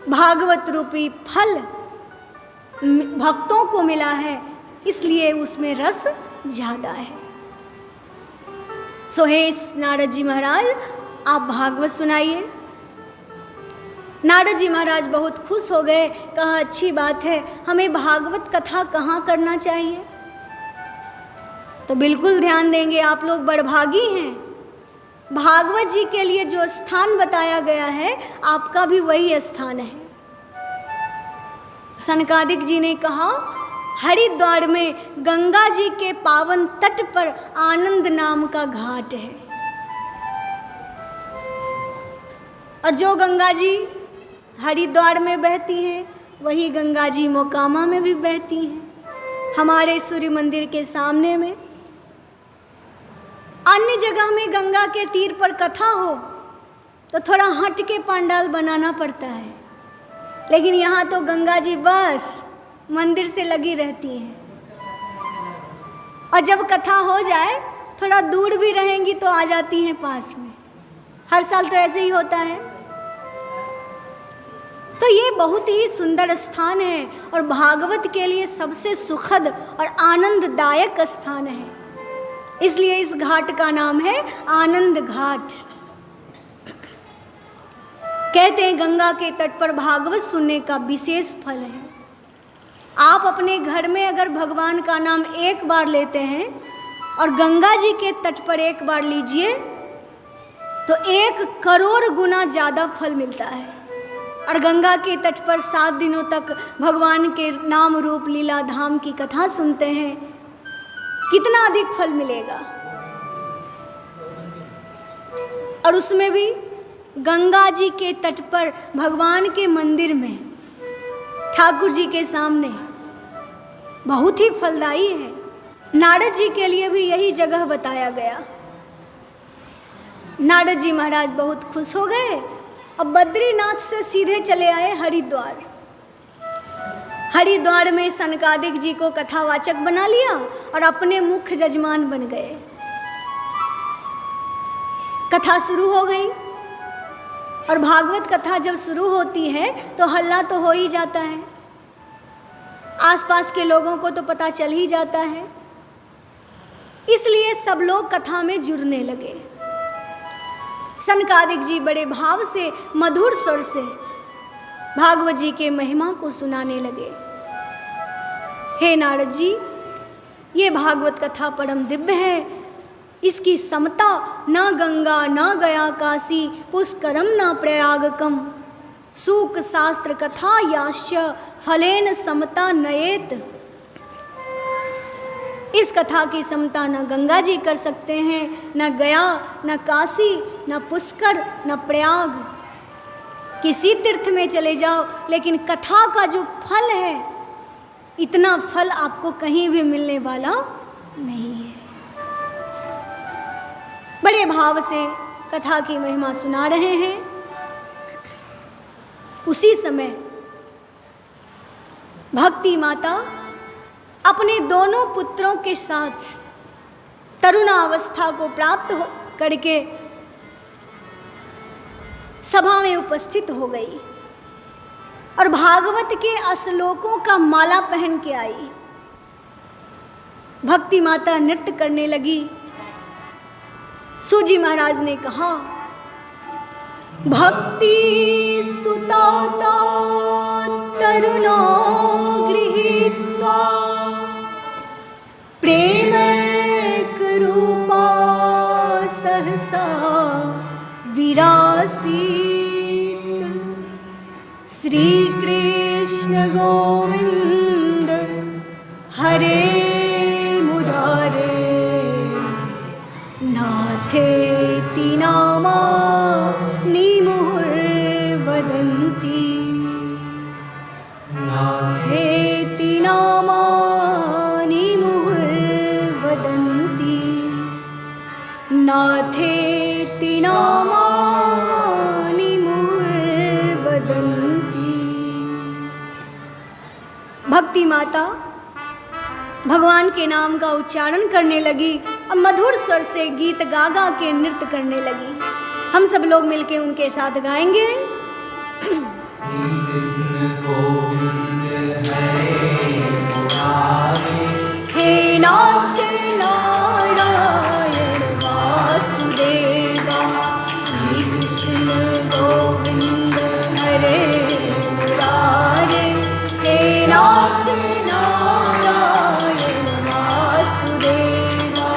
भागवत रूपी फल भक्तों को मिला है, इसलिए उसमें रस ज़्यादा है। सो हे नारद जी महाराज, आप भागवत सुनाइए। नारद जी महाराज बहुत खुश हो गए, कहा अच्छी बात है, हमें भागवत कथा कहाँ करना चाहिए? तो बिल्कुल ध्यान देंगे, आप लोग बड़भागी हैं। भागवत जी के लिए जो स्थान बताया गया है आपका भी वही स्थान है। सनकादिक जी ने कहा हरिद्वार में गंगा जी के पावन तट पर आनंद नाम का घाट है, और जो गंगा जी हरिद्वार में बहती हैं वही गंगा जी मोकामा में भी बहती हैं, हमारे सूर्य मंदिर के सामने में। अन्य जगह में गंगा के तीर पर कथा हो तो थोड़ा हट के पंडाल बनाना पड़ता है, लेकिन यहाँ तो गंगा जी बस मंदिर से लगी रहती हैं, और जब कथा हो जाए थोड़ा दूर भी रहेंगी तो आ जाती हैं पास में। हर साल तो ऐसे ही होता है। तो ये बहुत ही सुंदर स्थान है और भागवत के लिए सबसे सुखद और आनंददायक स्थान है, इसलिए इस घाट का नाम है आनंद घाट। कहते हैं गंगा के तट पर भागवत सुनने का विशेष फल है। आप अपने घर में अगर भगवान का नाम एक बार लेते हैं और गंगा जी के तट पर एक बार लीजिए तो 1 करोड़ गुना ज़्यादा फल मिलता है। और गंगा के तट पर 7 दिनों तक भगवान के नाम रूप लीला धाम की कथा सुनते हैं, कितना अधिक फल मिलेगा। और उसमें भी गंगा जी के तट पर भगवान के मंदिर में ठाकुर जी के सामने बहुत ही फलदायी है। नारद जी के लिए भी यही जगह बताया गया। नारद जी महाराज बहुत खुश हो गए और बद्रीनाथ से सीधे चले आए हरिद्वार। हरिद्वार में सनकादिक जी को कथावाचक बना लिया और अपने मुख्य जजमान बन गए। कथा शुरू हो गई और भागवत कथा जब शुरू होती है तो हल्ला तो हो ही जाता है, आसपास के लोगों को तो पता चल ही जाता है, इसलिए सब लोग कथा में जुड़ने लगे। सनकादिक जी बड़े भाव से मधुर स्वर से भागवत जी के महिमा को सुनाने लगे। हे नारद जी, ये भागवत कथा परम दिव्य है, इसकी समता न गंगा न गया काशी, पुष्करम न प्रयागकम, सूक शास्त्र कथा याश्य फलेन समता नयेत। इस कथा की समता न गंगा जी कर सकते हैं, न गया, न काशी, न पुष्कर, न प्रयाग। किसी तीर्थ में चले जाओ, लेकिन कथा का जो फल है, इतना फल आपको कहीं भी मिलने वाला नहीं है। बड़े भाव से कथा की महिमा सुना रहे हैं। उसी समय भक्ति माता अपने दोनों पुत्रों के साथ तरुणावस्था को प्राप्त करके सभा में उपस्थित हो गई और भागवत के श्लोकों का माला पहन के आई। भक्ति माता नृत्य करने लगी। सूजी महाराज ने कहा, भक्ति सुता तरुणो गृहीत्वा प्रेमैक रूपा सहसा विरासीत। श्री कृष्ण गोविंद हरे मुरारे नाथेति नामानि मुहुर्वदन्ति नाथेति नामानि मुहुर्वदन्ति नाथेति नामानि मुहुर्वदन्ति। भक्ति माता भगवान के नाम का उच्चारण करने लगी और मधुर स्वर से गीत गा गा के नृत्य करने लगी। हम सब लोग मिलके उनके साथ गाएंगे। श्री कृष्ण गोविंद हरे मुरारे हे नाथ नारायण वासुदेवा श्री कृष्ण गोविंद हरे मुरारे हे नाथ नारायण वासुदेवा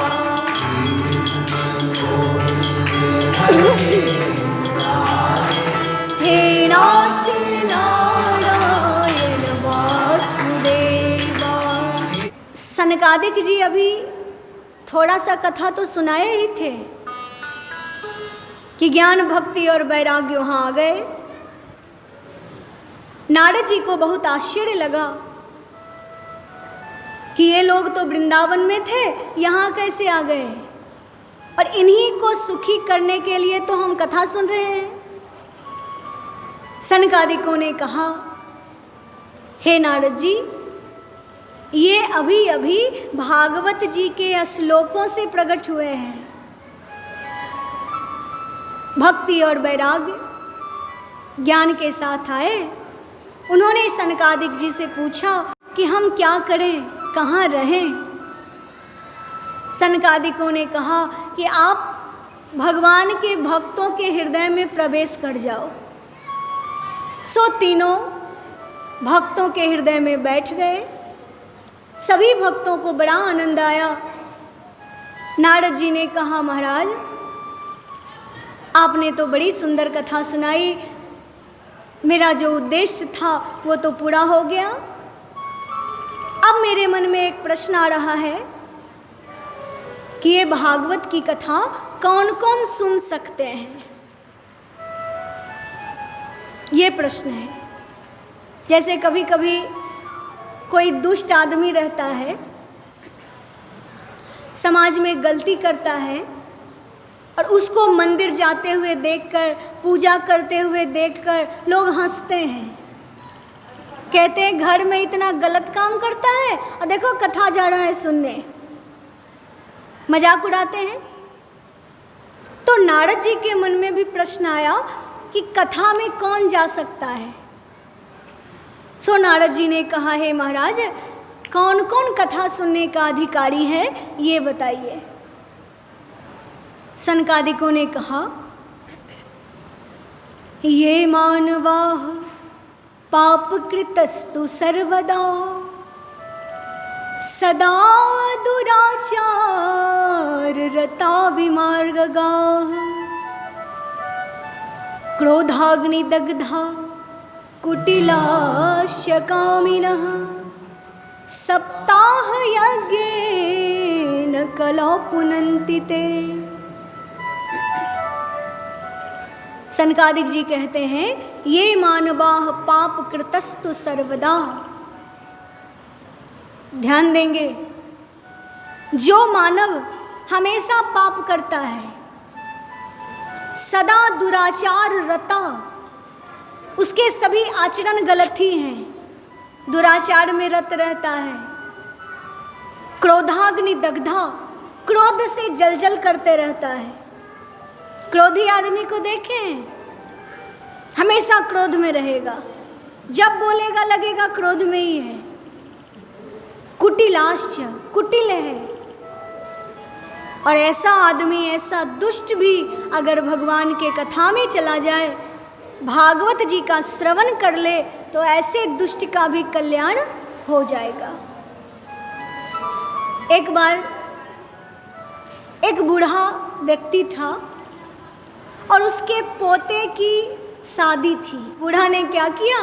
हे नाथ नारायण वासुदेवा। सनकादिक जी अभी थोड़ा सा कथा तो सुनाए ही थे कि ज्ञान भक्ति और वैराग्य वहाँ आ गए। नारद जी को बहुत आश्चर्य लगा कि ये लोग तो वृंदावन में थे, यहाँ कैसे आ गए, और इन्हीं को सुखी करने के लिए तो हम कथा सुन रहे हैं। सनकादिकों ने कहा, हे नारद जी, ये अभी अभी भागवत जी के श्लोकों से प्रकट हुए हैं। भक्ति और वैराग्य ज्ञान के साथ आए। उन्होंने सनकादिक जी से पूछा कि हम क्या करें, कहाँ रहें। सनकादिकों ने कहा कि आप भगवान के भक्तों के हृदय में प्रवेश कर जाओ। सो तीनों भक्तों के हृदय में बैठ गए। सभी भक्तों को बड़ा आनंद आया। नारद जी ने कहा, महाराज आपने तो बड़ी सुंदर कथा सुनाई, मेरा जो उद्देश्य था वो तो पूरा हो गया। अब मेरे मन में एक प्रश्न आ रहा है कि ये भागवत की कथा कौन कौन सुन सकते हैं, ये प्रश्न है। जैसे कभी कभी कोई दुष्ट आदमी रहता है, समाज में गलती करता है, और उसको मंदिर जाते हुए देखकर, पूजा करते हुए देखकर लोग हंसते हैं, कहते हैं घर में इतना गलत काम करता है और देखो कथा जा रहा है सुनने, मजाक उड़ाते हैं। तो नारद जी के मन में भी प्रश्न आया कि कथा में कौन जा सकता है। सो नारद जी ने कहा, हे महाराज, कौन कौन कथा सुनने का अधिकारी है ये बताइए। सनकादिकों ने कहा, ये मानवाः पापकृतस्तु सर्वदा सदा दुराचार रता विमार्गगाः क्रोधाग्निदग्धा कुटिलास्य कामिनः सप्ताहयज्ञेन कलौ पुनन्ति ते। सनकादिक जी कहते हैं, ये मानवाः पाप कृतस्तु सर्वदा। ध्यान देंगे, जो मानव हमेशा पाप करता है, सदा दुराचार रता, उसके सभी आचरण गलत ही हैं, दुराचार में रत रहता है। क्रोधाग्नि दग्धा, क्रोध से जलजल करते रहता है। क्रोधी आदमी को देखें, हमेशा क्रोध में रहेगा, जब बोलेगा लगेगा क्रोध में ही है। कुटिलाश्च, कुटिल है। और ऐसा आदमी, ऐसा दुष्ट भी अगर भगवान के कथा में चला जाए, भागवत जी का श्रवण कर ले, तो ऐसे दुष्ट का भी कल्याण हो जाएगा। एक बार एक बूढ़ा व्यक्ति था और उसके पोते की शादी थी। बूढ़ा ने क्या किया,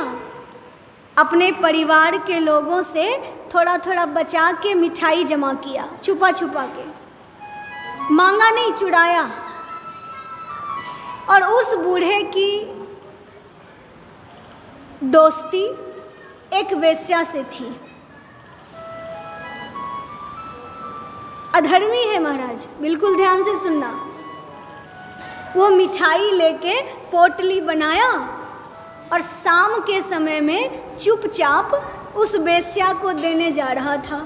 अपने परिवार के लोगों से थोड़ा थोड़ा बचा के मिठाई जमा किया, छुपा छुपा के, मांगा नहीं, चुराया। और उस बूढ़े की दोस्ती एक वेश्या से थी। अधर्मी है महाराज, बिल्कुल ध्यान से सुनना। वो मिठाई लेके पोटली बनाया और शाम के समय में चुपचाप उस वेश्या को देने जा रहा था।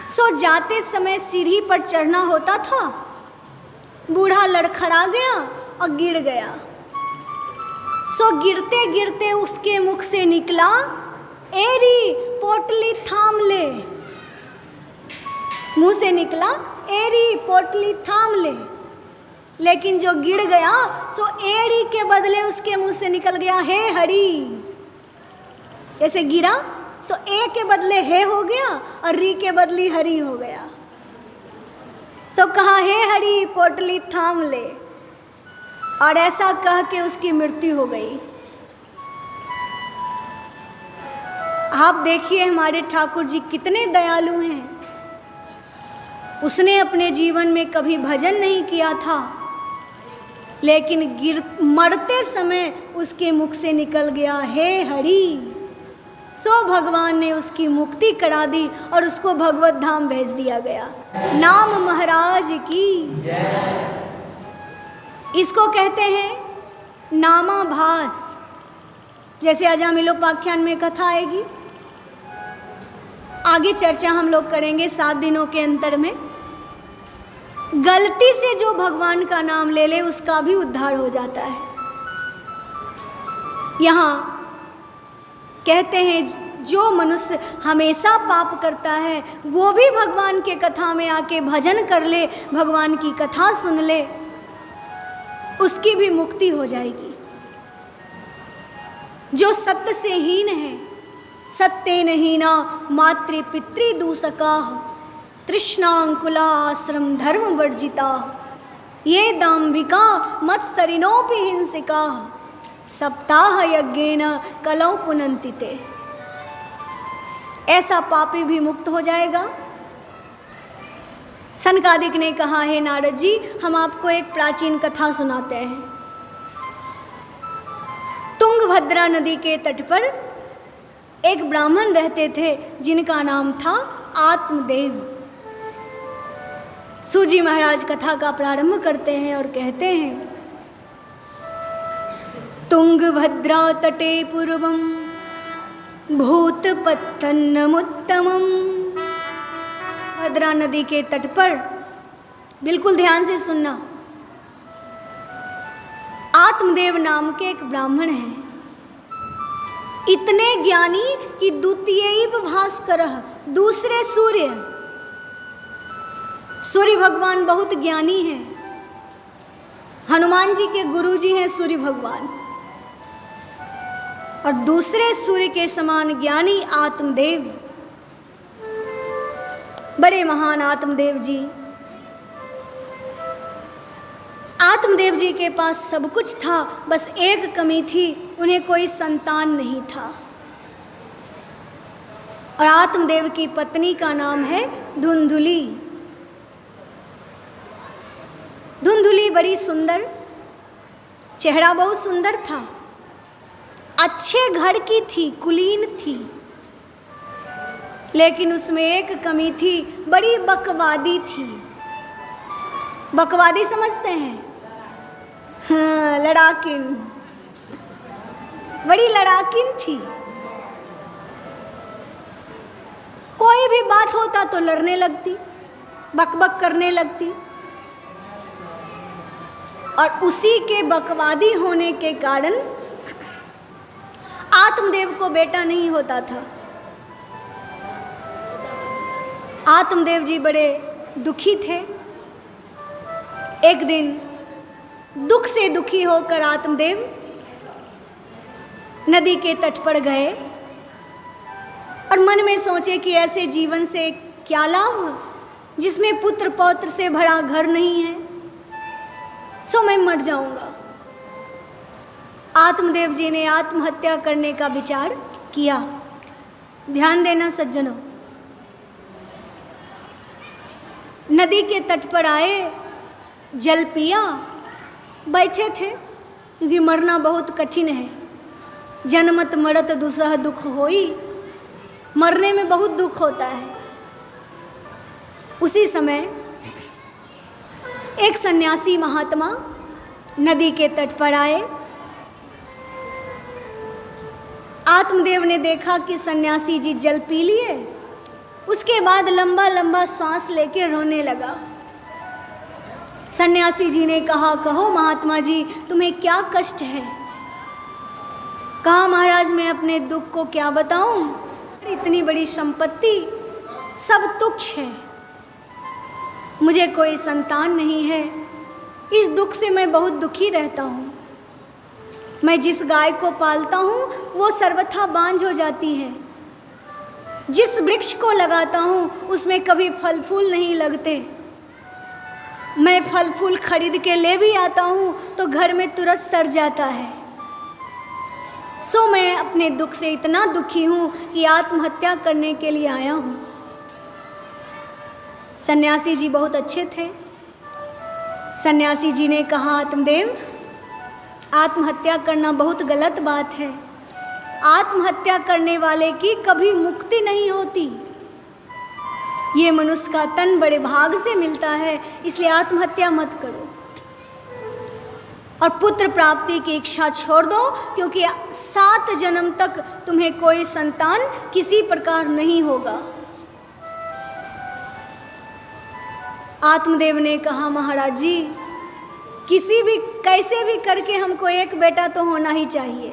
सो जाते समय सीढ़ी पर चढ़ना होता था, बूढ़ा लड़खड़ा गया और गिर गया। सो गिरते गिरते उसके मुख से निकला, एरी पोटली थाम ले। मुंह से निकला, एरी पोटली थाम ले। लेकिन जो गिर गया सो एड़ी के बदले उसके मुंह से निकल गया, हे हरि। ऐसे गिरा सो ए के बदले हे हो गया और री के बदली हरि हो गया। सो कहा, हे हरि पोटली थाम ले। और ऐसा कह के उसकी मृत्यु हो गई। आप देखिए हमारे ठाकुर जी कितने दयालु हैं। उसने अपने जीवन में कभी भजन नहीं किया था, लेकिन मरते समय उसके मुख से निकल गया, हे हरि। सो भगवान ने उसकी मुक्ति करा दी और उसको भगवत धाम भेज दिया गया। नाम महाराज की जय। इसको कहते हैं नामाभास। जैसे अजामिलोपाख्यान में कथा आएगी, आगे चर्चा हम लोग करेंगे 7 दिनों के अंतर में। गलती से जो भगवान का नाम ले ले उसका भी उद्धार हो जाता है। यहाँ कहते हैं जो मनुष्य हमेशा पाप करता है वो भी भगवान के कथा में आके भजन कर ले, भगवान की कथा सुन ले, उसकी भी मुक्ति हो जाएगी। जो सत्य से हीन है, सत्येन हीना मातृ पितृ दूषका, तृष्णांकुला आश्रम धर्म वर्जिता, ये दाम्भिका मत्सरिणोपि हिंसिका, सप्ताह यज्ञेन कलौ पुनन्ति ते। ऐसा पापी भी मुक्त हो जाएगा। सनकादिक ने कहा, है नारद जी हम आपको एक प्राचीन कथा सुनाते हैं। तुंगभद्रा नदी के तट पर एक ब्राह्मण रहते थे जिनका नाम था आत्मदेव। सूजी महाराज कथा का प्रारंभ करते हैं और कहते हैं, तुंगभद्रा तटे पूर्वम भूतपत्तनमुत्तमम्। भद्रा नदी के तट पर, बिल्कुल ध्यान से सुनना, आत्मदेव नाम के एक ब्राह्मण हैं। इतने ज्ञानी कि द्वितीयैव भास्करः, दूसरे सूर्य। सूर्य भगवान बहुत ज्ञानी हैं। हनुमान जी के गुरु जी हैं सूर्य भगवान, और दूसरे सूर्य के समान ज्ञानी आत्मदेव। बड़े महान आत्मदेव जी। आत्मदेव जी के पास सब कुछ था, बस एक कमी थी, उन्हें कोई संतान नहीं था। और आत्मदेव की पत्नी का नाम है धुंधुली। धुंधुली बड़ी सुंदर, चेहरा बहुत सुंदर था, अच्छे घर की थी, कुलीन थी, लेकिन उसमें एक कमी थी, बड़ी बकवादी थी। बकवादी समझते हैं? हाँ, लड़ाकिन, बड़ी लड़ाकिन थी। कोई भी बात होता तो लड़ने लगती, बकबक करने लगती, और उसी के बकवादी होने के कारण आत्मदेव को बेटा नहीं होता था। आत्मदेव जी बड़े दुखी थे। एक दिन दुख से दुखी होकर आत्मदेव नदी के तट पर गए और मन में सोचे कि ऐसे जीवन से क्या लाभ जिसमें पुत्र पौत्र से भरा घर नहीं है, सो मैं मर जाऊंगा। आत्मदेव जी ने आत्महत्या करने का विचार किया। ध्यान देना सज्जनों, नदी के तट पर आए, जल पिया, बैठे थे क्योंकि मरना बहुत कठिन है। जन्मत मरत दुसह दुख होई, मरने में बहुत दुख होता है। उसी समय एक सन्यासी महात्मा नदी के तट पर आए। आत्मदेव ने देखा कि सन्यासी जी जल पी लिए, उसके बाद लंबा लंबा सांस लेके रोने लगा। सन्यासी जी ने कहा, कहो महात्मा जी, तुम्हें क्या कष्ट है? कहा, महाराज मैं अपने दुख को क्या बताऊं, इतनी बड़ी संपत्ति, सब तुच्छ है, मुझे कोई संतान नहीं है, इस दुख से मैं बहुत दुखी रहता हूँ। मैं जिस गाय को पालता हूँ वो सर्वथा बांझ हो जाती है, जिस वृक्ष को लगाता हूँ उसमें कभी फल फूल नहीं लगते, मैं फल फूल खरीद के ले भी आता हूँ तो घर में तुरंत सड़ जाता है। सो मैं अपने दुख से इतना दुखी हूँ कि आत्महत्या करने के लिए आया हूँ। सन्यासी जी बहुत अच्छे थे। सन्यासी जी ने कहा, आत्मदेव, आत्महत्या करना बहुत गलत बात है, आत्महत्या करने वाले की कभी मुक्ति नहीं होती, ये मनुष्य का तन बड़े भाग से मिलता है, इसलिए आत्महत्या मत करो और पुत्र प्राप्ति की इच्छा छोड़ दो, क्योंकि 7 जन्म तक तुम्हें कोई संतान किसी प्रकार नहीं होगा। आत्मदेव ने कहा, महाराज जी, किसी भी कैसे भी करके हमको एक बेटा तो होना ही चाहिए,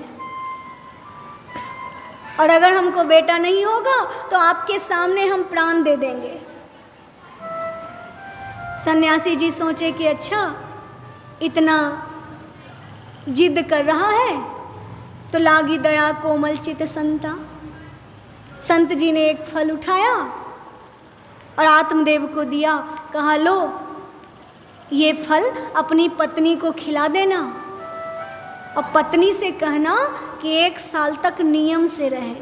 और अगर हमको बेटा नहीं होगा तो आपके सामने हम प्राण दे देंगे। सन्यासी जी सोचे कि अच्छा, इतना जिद कर रहा है तो लागी दया कोमल चित संता। संत जी ने एक फल उठाया और आत्मदेव को दिया, कहा, लो ये फल अपनी पत्नी को खिला देना और पत्नी से कहना कि 1 साल तक नियम से रहे,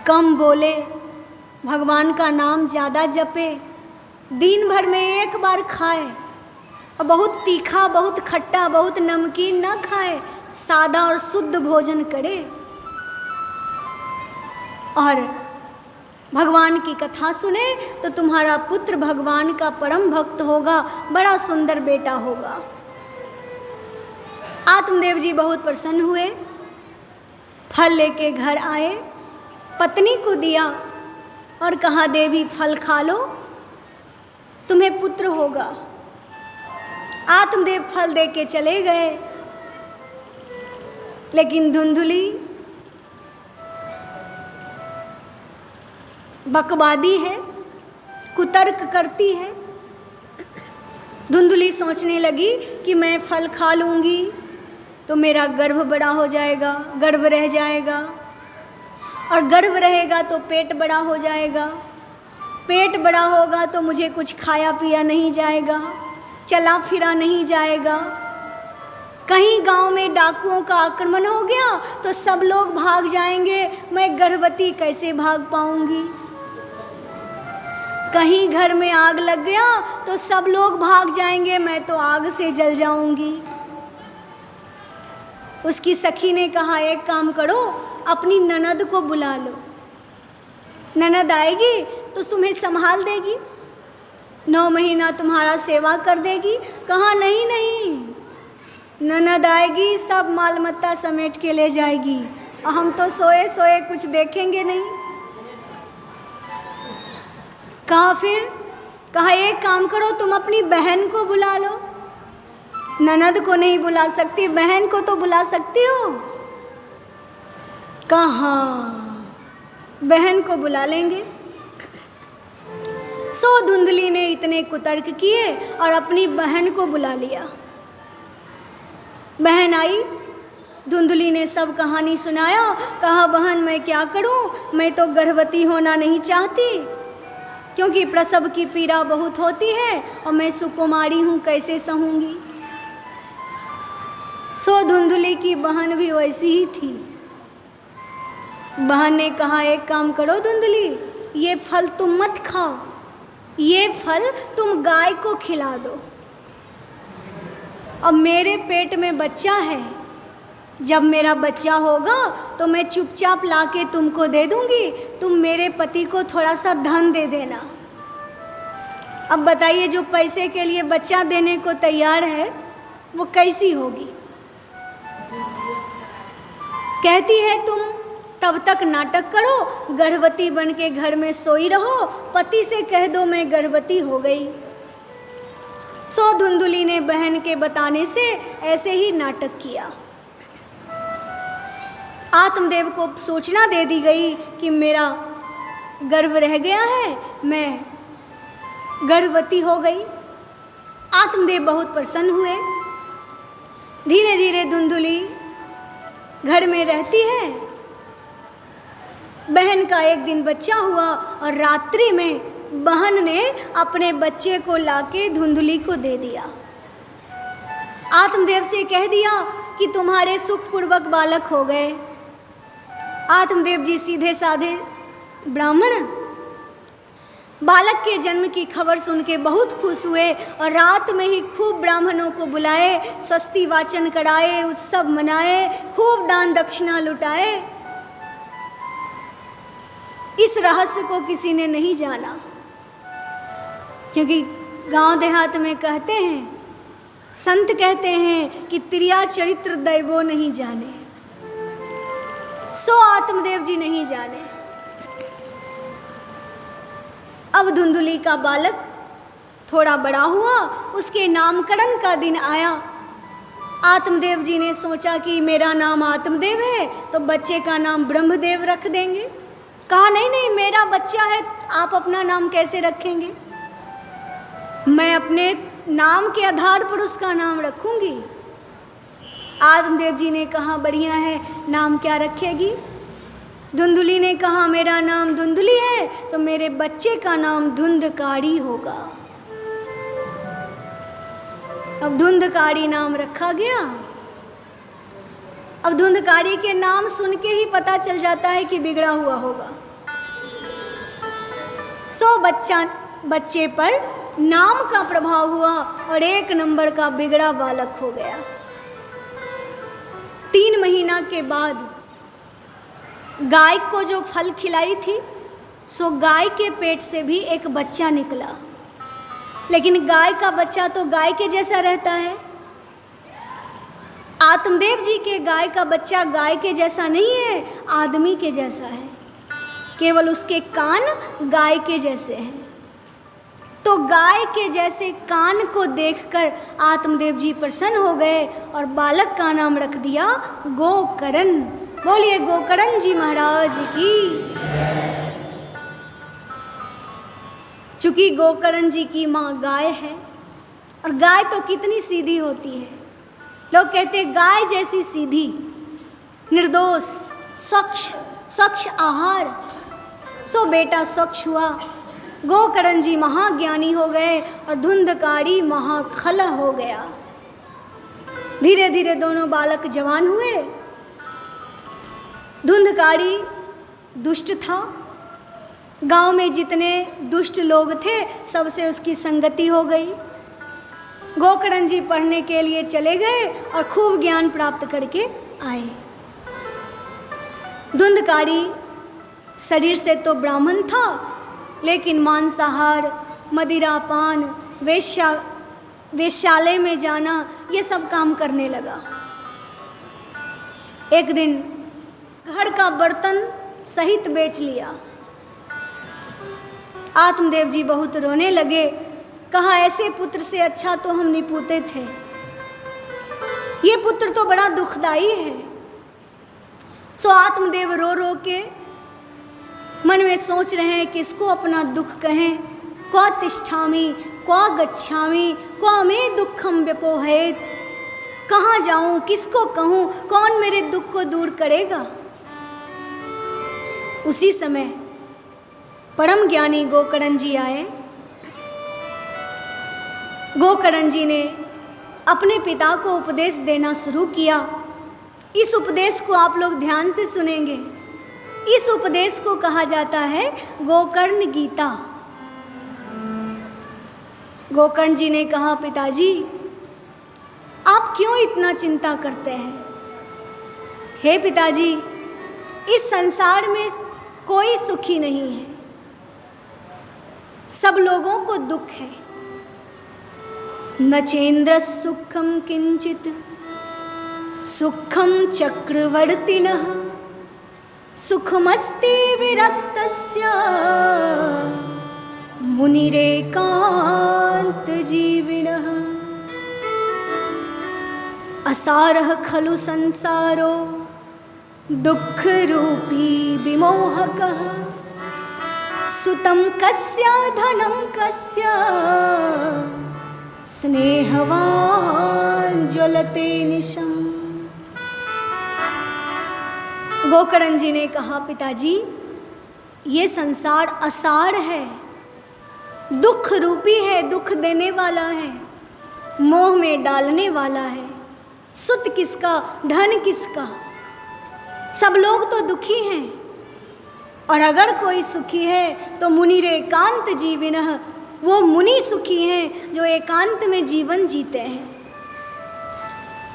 कम बोले, भगवान का नाम ज़्यादा जपे, दिन भर में 1 बार खाए और बहुत तीखा, बहुत खट्टा, बहुत नमकीन न खाए, सादा और शुद्ध भोजन करे और भगवान की कथा सुने तो तुम्हारा पुत्र भगवान का परम भक्त होगा, बड़ा सुंदर बेटा होगा। आत्मदेव जी बहुत प्रसन्न हुए, फल लेके घर आए, पत्नी को दिया और कहा, देवी फल खा लो, तुम्हें पुत्र होगा। आत्मदेव फल दे के चले गए, लेकिन धुंधुली बकवादी है, कुतर्क करती है। धुंधुली सोचने लगी कि मैं फल खा लूँगी तो मेरा गर्भ बड़ा हो जाएगा, गर्भ रह जाएगा, और गर्भ रहेगा तो पेट बड़ा हो जाएगा, पेट बड़ा होगा तो मुझे कुछ खाया पिया नहीं जाएगा, चला फिरा नहीं जाएगा, कहीं गांव में डाकुओं का आक्रमण हो गया तो सब लोग भाग जाएंगे, मैं गर्भवती कैसे भाग पाऊंगी, कहीं घर में आग लग गया तो सब लोग भाग जाएंगे, मैं तो आग से जल जाऊंगी। उसकी सखी ने कहा, एक काम करो, अपनी ननद को बुला लो, ननद आएगी तो तुम्हें संभाल देगी, 9 महीना तुम्हारा सेवा कर देगी। कहा, नहीं नहीं, ननद आएगी सब माल मत्ता समेट के ले जाएगी और हम तो सोए सोए कुछ देखेंगे नहीं। कहा फिर, कहा एक काम करो, तुम अपनी बहन को बुला लो, ननद को नहीं बुला सकती, बहन को तो बुला सकती हो। कहा, बहन को बुला लेंगे। सो धुंधली ने इतने कुतर्क किए और अपनी बहन को बुला लिया। बहन आई, धुंधली ने सब कहानी सुनाया। कहा, बहन मैं क्या करूं, मैं तो गर्भवती होना नहीं चाहती क्योंकि प्रसव की पीड़ा बहुत होती है और मैं सुकुमारी हूँ, कैसे सहूँगी। सो धुंधली की बहन भी वैसी ही थी, बहन ने कहा एक काम करो धुंधली, ये फल तुम मत खाओ, ये फल तुम गाय को खिला दो। अब मेरे पेट में बच्चा है, जब मेरा बच्चा होगा तो मैं चुपचाप लाके तुमको दे दूंगी, तुम मेरे पति को थोड़ा सा धन दे देना। अब बताइए, जो पैसे के लिए बच्चा देने को तैयार है वो कैसी होगी। कहती है तुम तब तक नाटक करो, गर्भवती बन के घर में सोई रहो, पति से कह दो मैं गर्भवती हो गई। सो धुंधुली ने बहन के बताने से ऐसे ही नाटक किया। आत्मदेव को सूचना दे दी गई कि मेरा गर्भ रह गया है, मैं गर्भवती हो गई। आत्मदेव बहुत प्रसन्न हुए। धीरे धीरे धुंधुली घर में रहती है। बहन का एक दिन बच्चा हुआ और रात्रि में बहन ने अपने बच्चे को लाके धुंधुली को दे दिया। आत्मदेव से कह दिया कि तुम्हारे सुखपूर्वक बालक हो गए। आत्मदेव जी सीधे साधे ब्राह्मण बालक के जन्म की खबर सुन के बहुत खुश हुए और रात में ही खूब ब्राह्मणों को बुलाए, स्वस्ति वाचन कराए, उत्सव मनाए, खूब दान दक्षिणा लुटाए। इस रहस्य को किसी ने नहीं जाना, क्योंकि गांव देहात में कहते हैं, संत कहते हैं कि त्रिया चरित्र दैवो नहीं जाने, सो आत्मदेव जी नहीं जाने। अब धुंधुली का बालक थोड़ा बड़ा हुआ, उसके नामकरण का दिन आया। आत्मदेव जी ने सोचा कि मेरा नाम आत्मदेव है तो बच्चे का नाम ब्रह्मदेव रख देंगे। कहा नहीं नहीं, मेरा बच्चा है, आप अपना नाम कैसे रखेंगे, मैं अपने नाम के आधार पर उसका नाम रखूंगी। आत्मदेव जी ने कहा बढ़िया है, नाम क्या रखेगी। धुंधुली ने कहा मेरा नाम धुंधुली है तो मेरे बच्चे का नाम धुंधकारी होगा। अब धुंधकारी नाम रखा गया। अब धुंधकारी के नाम सुन के ही पता चल जाता है कि बिगड़ा हुआ होगा। सो बच्चे पर नाम का प्रभाव हुआ और 1 नंबर का बिगड़ा बालक हो गया। 3 महीना के बाद गाय को जो फल खिलाई थी, सो गाय के पेट से भी एक बच्चा निकला। लेकिन गाय का बच्चा तो गाय के जैसा रहता है। आत्मदेव जी के गाय का बच्चा गाय के जैसा नहीं है, आदमी के जैसा है, केवल उसके कान गाय के जैसे हैं। तो गाय के जैसे कान को देखकर आत्मदेव जी प्रसन्न हो गए और बालक का नाम रख दिया गोकर्ण। बोलिए गोकर्ण जी महाराज की। चूंकि गोकर्ण जी की माँ गाय है, और गाय तो कितनी सीधी होती है, लोग कहते गाय जैसी सीधी, निर्दोष, स्वच्छ आहार। सो बेटा स्वच्छ हुआ, गोकर्ण जी महाज्ञानी हो गए और धुंधकारी महाखल हो गया। धीरे धीरे दोनों बालक जवान हुए। धुंधकारी दुष्ट था, गांव में जितने दुष्ट लोग थे सबसे उसकी संगति हो गई। गोकर्ण जी पढ़ने के लिए चले गए और खूब ज्ञान प्राप्त करके आए। धुंधकारी शरीर से तो ब्राह्मण था, लेकिन मांसाहार, मदिरापान, वेश्यालय में जाना, ये सब काम करने लगा। एक दिन घर का बर्तन सहित बेच लिया। आत्मदेव जी बहुत रोने लगे। कहा ऐसे पुत्र से अच्छा तो हम निपुते थे, ये पुत्र तो बड़ा दुखदाई है। सो आत्मदेव रो रो के मन में सोच रहे हैं किसको अपना दुख कहें। क्व तिष्ठामि क्व गच्छामि क्व मे दुखम व्यपोहयेत्। कहाँ जाऊं, किसको कहूँ, कौन मेरे दुख को दूर करेगा। उसी समय परम ज्ञानी गोकर्ण जी आए। गोकर्ण जी ने अपने पिता को उपदेश देना शुरू किया। इस उपदेश को आप लोग ध्यान से सुनेंगे। इस उपदेश को कहा जाता है गोकर्ण गीता। गोकर्ण जी ने कहा, पिताजी आप क्यों इतना चिंता करते हैं? हे पिताजी, इस संसार में कोई सुखी नहीं है, सब लोगों को दुख है। न चेन्द्र सुखम किंचित सुखम चक्रवर्तिनः सुखमस्ति विरक्तस्य मुनिरेकांत जीविनः। असारः खलु संसारो दुख रूपी विमोहकः सुतं कस्य धनं कस्य स्नेहवान ज्वलते निशम। गोकर्ण जी ने कहा, पिताजी ये संसार असार है, दुख रूपी है, दुख देने वाला है, मोह में डालने वाला है। सुत किसका, धन किसका, सब लोग तो दुखी हैं। और अगर कोई सुखी है तो मुनिरेकांत जीविनः, वो मुनि सुखी हैं जो एकांत में जीवन जीते हैं।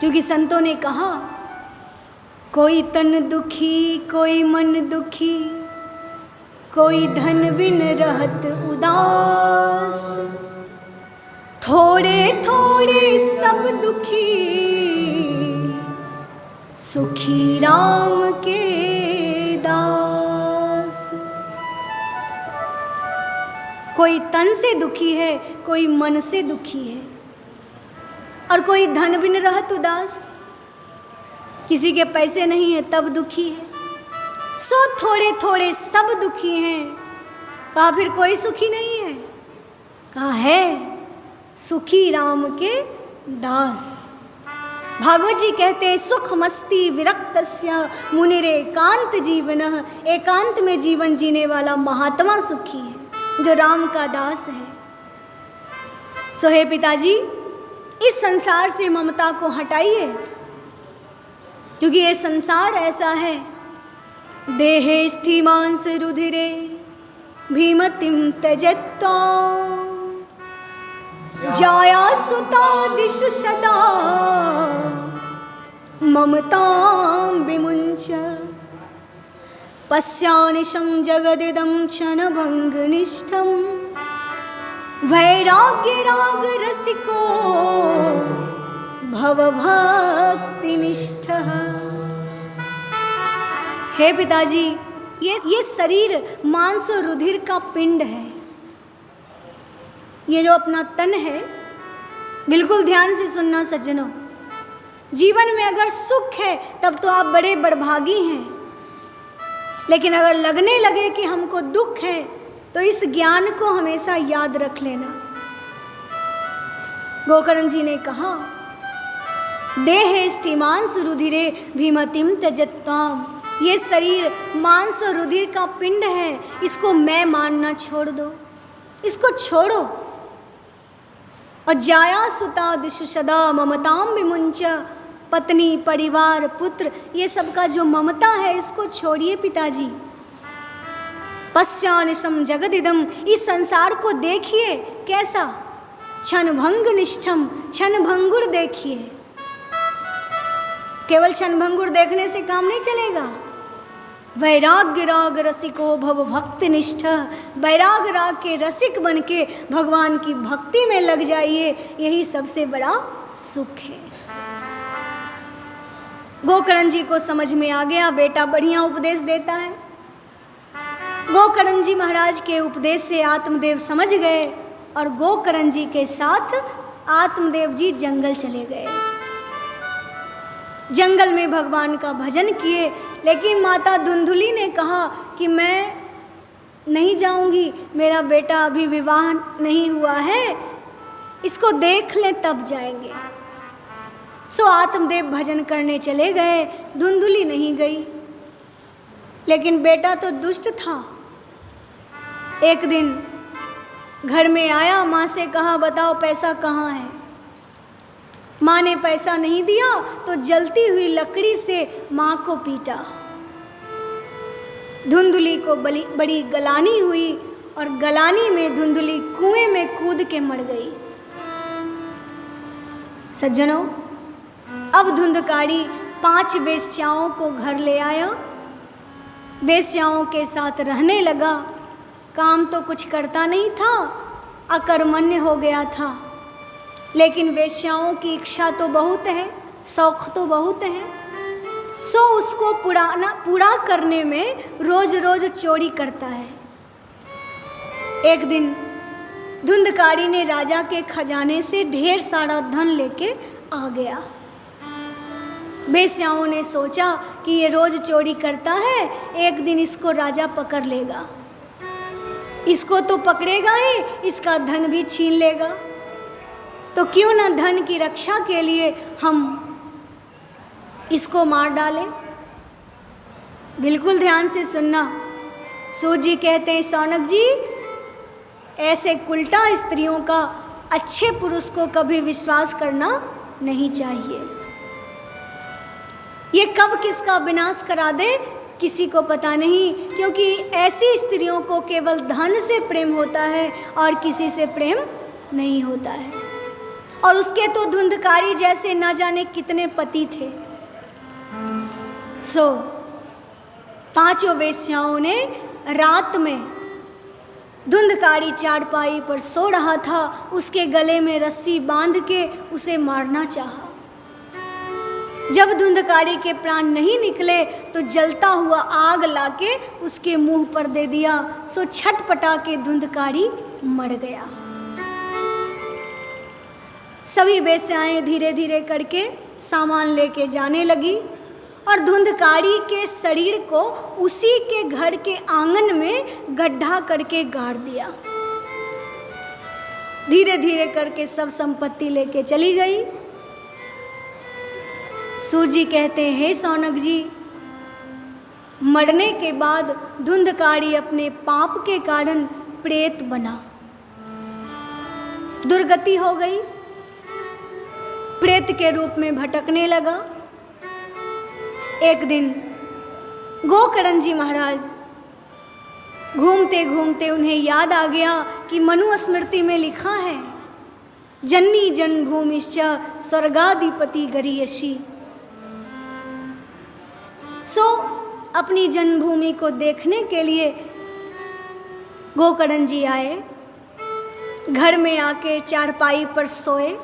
क्योंकि संतों ने कहा, कोई तन दुखी कोई मन दुखी, कोई धन बिन रहत उदास, थोड़े थोड़े सब दुखी, सुखी राम के दास। कोई तन से दुखी है, कोई मन से दुखी है, और कोई धन बिन रहत उदास। किसी के पैसे नहीं है तब दुखी है। सो थोड़े थोड़े सब दुखी हैं। कहा फिर कोई सुखी नहीं है? कहा है, सुखी राम के दास। भागवत जी कहते हैं, सुख मस्ती विरक्तस्य मुनिरेकांत जीवनः। एकांत में जीवन जीने वाला महात्मा सुखी है, जो राम का दास है। सो हे पिताजी, इस संसार से ममता को हटाइए, क्योंकि ये संसार ऐसा है। देहे स्थिमांस रुधिरे भीमतिम त्यजत्वा, जाया सुता दिशु सदा ममतां विमुञ्च। पश्यानिशं जगदिदं क्षणभङ्गनिष्ठं, वैराग्यरागरसिको भवभक्तिनिष्ठः। हे पिताजी, ये शरीर मांस और रुधिर का पिंड है। ये जो अपना तन है, बिल्कुल ध्यान से सुनना सज्जनों। जीवन में अगर सुख है तब तो आप बड़े बड़भागी हैं, लेकिन अगर लगने लगे कि हमको दुख है तो इस ज्ञान को हमेशा याद रख लेना। गोकर्ण जी ने कहा, देहे स्थिमांस रुधिरे भीमतिम त्यजत्वाम। ये शरीर मांस और रुधिर का पिंड है, इसको मैं मानना छोड़ दो, इसको छोड़ो। और जाया सुता दिशु सदा ममताम विमुंच। पत्नी, परिवार, पुत्र, ये सब का जो ममता है, इसको छोड़िए पिताजी। पश्यानिशम जगदिदम, इस संसार को देखिए कैसा, क्षणभंग निष्ठम, क्षणभंगुर देखिए। केवल क्षणभंगुर देखने से काम नहीं चलेगा। वैराग्य राग रसिको भव भक्ति निष्ठ। वैराग राग के रसिक बन के भगवान की भक्ति में लग जाइए, यही सबसे बड़ा सुख है। गोकर्ण जी को समझ में आ गया, बेटा बढ़िया उपदेश देता है। गोकर्ण जी महाराज के उपदेश से आत्मदेव समझ गए और गोकर्ण जी के साथ आत्मदेव जी जंगल चले गए। जंगल में भगवान का भजन किए, लेकिन माता धुंधुली ने कहा कि मैं नहीं जाऊंगी, मेरा बेटा अभी विवाह नहीं हुआ है, इसको देख लें तब जाएंगे। सो आत्मदेव भजन करने चले गए, धुंधुली नहीं गई। लेकिन बेटा तो दुष्ट था। एक दिन घर में आया, माँ से कहा बताओ पैसा कहाँ है। माँ ने पैसा नहीं दिया तो जलती हुई लकड़ी से माँ को पीटा। धुंधली को बड़ी गलानी हुई और गलानी में धुंधली कुएं में कूद के मर गई। सज्जनों, अब धुंधकारी 5 वेश्याओं को घर ले आया, वेश्याओं के साथ रहने लगा। काम तो कुछ करता नहीं था, अकर्मण्य हो गया था, लेकिन वेश्याओं की इच्छा तो बहुत है, शौक तो बहुत है। सो उसको पूरा करने में रोज रोज चोरी करता है। एक दिन धुंधकारी ने राजा के खजाने से ढेर सारा धन लेके आ गया। वेश्याओं ने सोचा कि ये रोज चोरी करता है, एक दिन इसको राजा पकड़ लेगा, इसको तो पकड़ेगा ही, इसका धन भी छीन लेगा, तो क्यों ना धन की रक्षा के लिए हम इसको मार डालें। बिल्कुल ध्यान से सुनना। सूत जी कहते हैं, शौनक जी, ऐसे उल्टा स्त्रियों का अच्छे पुरुष को कभी विश्वास करना नहीं चाहिए। ये कब किसका विनाश करा दे किसी को पता नहीं, क्योंकि ऐसी स्त्रियों को केवल धन से प्रेम होता है और किसी से प्रेम नहीं होता है। और उसके तो धुंधकारी जैसे ना जाने कितने पति थे। सो 5 वेश्याओं ने रात में धुंधकारी चारपाई पर सो रहा था, उसके गले में रस्सी बांध के उसे मारना चाहा। जब धुंधकारी के प्राण नहीं निकले तो जलता हुआ आग लाके उसके मुंह पर दे दिया। सो छटपटा के धुंधकारी मर गया। सभी वेश्याएं धीरे धीरे करके सामान लेके जाने लगी और धुंधकारी के शरीर को उसी के घर के आंगन में गड्ढा करके गाड़ दिया। धीरे धीरे करके सब संपत्ति लेके चली गई। सूत जी कहते हैं, हे शौनक जी, मरने के बाद धुंधकारी अपने पाप के कारण प्रेत बना, दुर्गति हो गई, प्रेत के रूप में भटकने लगा। एक दिन गोकर्ण जी महाराज घूमते घूमते उन्हें याद आ गया कि मनुस्मृति में लिखा है, जन्नी जन्मभूमिश्च स्वर्गाधिपति गरीयसी। सो अपनी जन्मभूमि को देखने के लिए गोकर्ण जी आए, घर में आके चारपाई पर सोए।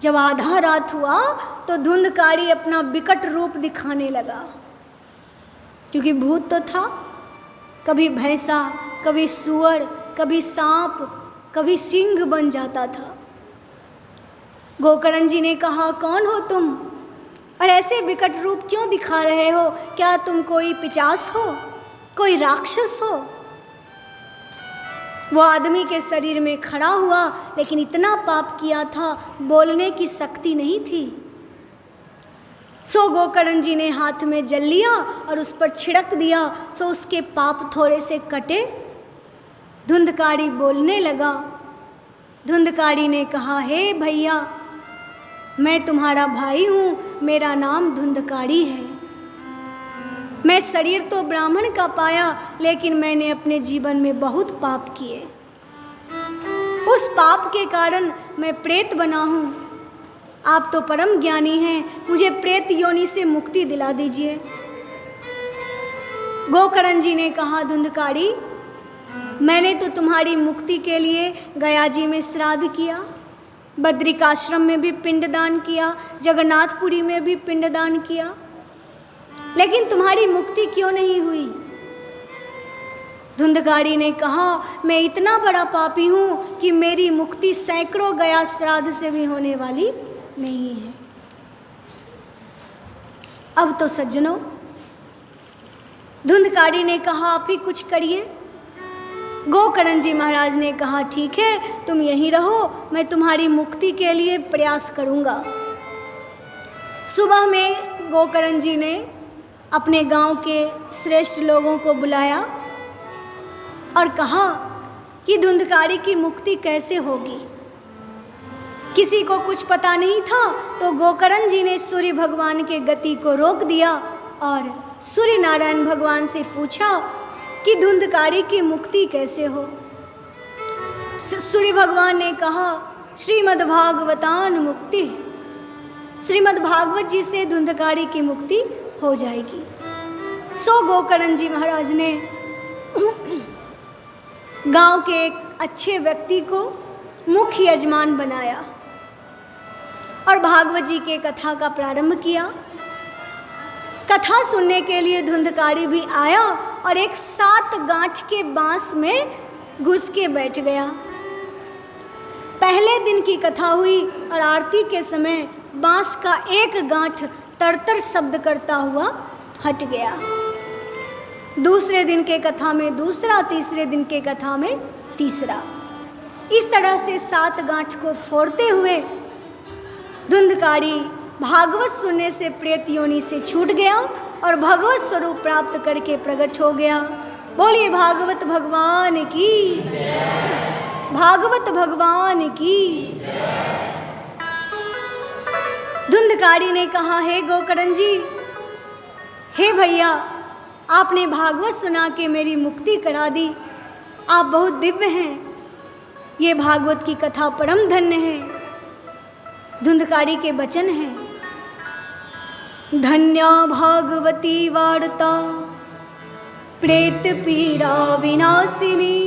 जब आधा रात हुआ तो धुंधकारी अपना विकट रूप दिखाने लगा, क्योंकि भूत तो था, कभी भैंसा, कभी सुअर, कभी सांप, कभी सिंह बन जाता था। गोकर्ण जी ने कहा, कौन हो तुम और ऐसे विकट रूप क्यों दिखा रहे हो? क्या तुम कोई पिशाच हो, कोई राक्षस हो? वो आदमी के शरीर में खड़ा हुआ, लेकिन इतना पाप किया था, बोलने की शक्ति नहीं थी। सो गोकर्ण जी ने हाथ में जल लिया और उस पर छिड़क दिया। सो उसके पाप थोड़े से कटे। धुंधकारी बोलने लगा। धुंधकारी ने कहा, हे भैया, मैं तुम्हारा भाई हूँ, मेरा नाम धुंधकारी है। मैं शरीर तो ब्राह्मण का पाया, लेकिन मैंने अपने जीवन में बहुत पाप किए। उस पाप के कारण मैं प्रेत बना हूँ। आप तो परम ज्ञानी हैं, मुझे प्रेत योनि से मुक्ति दिला दीजिए। गोकर्ण जी ने कहा, धुंधकारी, मैंने तो तुम्हारी मुक्ति के लिए गया जी में श्राद्ध किया, बद्रिकाश्रम में भी पिंडदान किया, जगन्नाथपुरी में भी पिंडदान किया, लेकिन तुम्हारी मुक्ति क्यों नहीं हुई? धुंधकारी ने कहा, मैं इतना बड़ा पापी हूँ कि मेरी मुक्ति सैकड़ों गया श्राद्ध से भी होने वाली नहीं है। अब तो सज्जनों, धुंधकारी ने कहा, आप ही कुछ करिए। गोकर्ण जी महाराज ने कहा, ठीक है, तुम यहीं रहो, मैं तुम्हारी मुक्ति के लिए प्रयास करूँगा। सुबह में गोकर्ण जी ने अपने गांव के श्रेष्ठ लोगों को बुलाया और कहा कि धुंधकारी की मुक्ति कैसे होगी। किसी को कुछ पता नहीं था, तो गोकर्ण जी ने सूर्य भगवान के गति को रोक दिया और सूर्य नारायण भगवान से पूछा कि धुंधकारी की मुक्ति कैसे हो। सूर्य भगवान ने कहा, श्रीमद्भागवतान मुक्ति, श्रीमद् भागवत जी से धुंधकारी की मुक्ति हो जाएगी। सो गोकर्ण जी महाराज ने गांव के एक अच्छे व्यक्ति को मुख्य यजमान बनाया और भागवत जी के कथा का प्रारंभ किया। कथा सुनने के लिए धुंधकारी भी आया और एक 7 गांठ के बांस में घुस के बैठ गया। पहले दिन की कथा हुई और आरती के समय बांस का एक गांठ तरतर शब्द करता हुआ हट गया। दूसरे दिन के कथा में दूसरा, तीसरे दिन के कथा में तीसरा, इस तरह से 7 गांठ को फोड़ते हुए धुंधकारी भागवत सुनने से प्रेत योनि से छूट गया और भगवत स्वरूप प्राप्त करके प्रकट हो गया। बोलिए भागवत भगवान की, भागवत भगवान की। धुंधकारी ने कहा, हे गोकर्ण जी, हे भैया, आपने भागवत सुना के मेरी मुक्ति करा दी। आप बहुत दिव्य हैं, ये भागवत की कथा परम धन्य है। धुंधकारी के वचन हैं, धन्या भागवती वार्ता प्रेत पीड़ा विनाशिनी,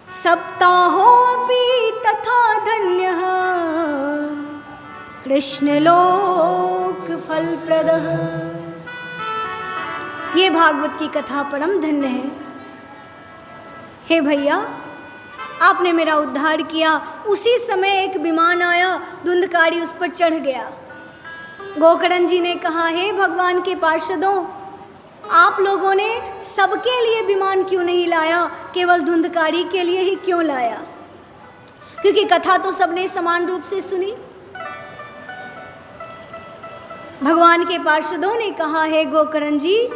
सप्ताहोऽपि तथा धन्यः कृष्णलोक फलप्रदः। ये भागवत की कथा परम धन्य है। हे भैया, आपने मेरा उद्धार किया। उसी समय एक विमान आया, धुंधकारी उस पर चढ़ गया। गोकर्ण जी ने कहा, हे भगवान के पार्षदों, आप लोगों ने सबके लिए विमान क्यों नहीं लाया, केवल धुंधकारी के लिए ही क्यों लाया? क्योंकि कथा तो सबने समान रूप से सुनी। भगवान के पार्षदों ने कहा, हे गोकर्ण जी,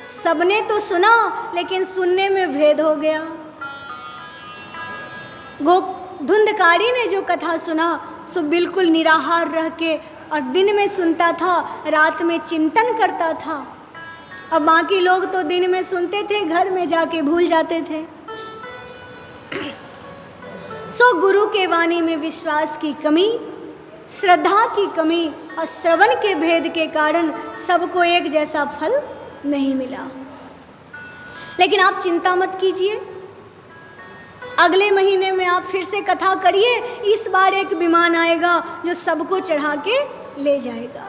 सबने तो सुना लेकिन सुनने में भेद हो गया। धुंधकारी ने जो कथा सुना सो बिल्कुल निराहार रह के और दिन में सुनता था, रात में चिंतन करता था, और बाकी लोग तो दिन में सुनते थे, घर में जाके भूल जाते थे। सो गुरु के वाणी में विश्वास की कमी, श्रद्धा की कमी और श्रवण के भेद के कारण सबको एक जैसा फल नहीं मिला। लेकिन आप चिंता मत कीजिए, अगले महीने में आप फिर से कथा करिए। इस बार एक विमान आएगा जो सबको चढ़ा के ले जाएगा।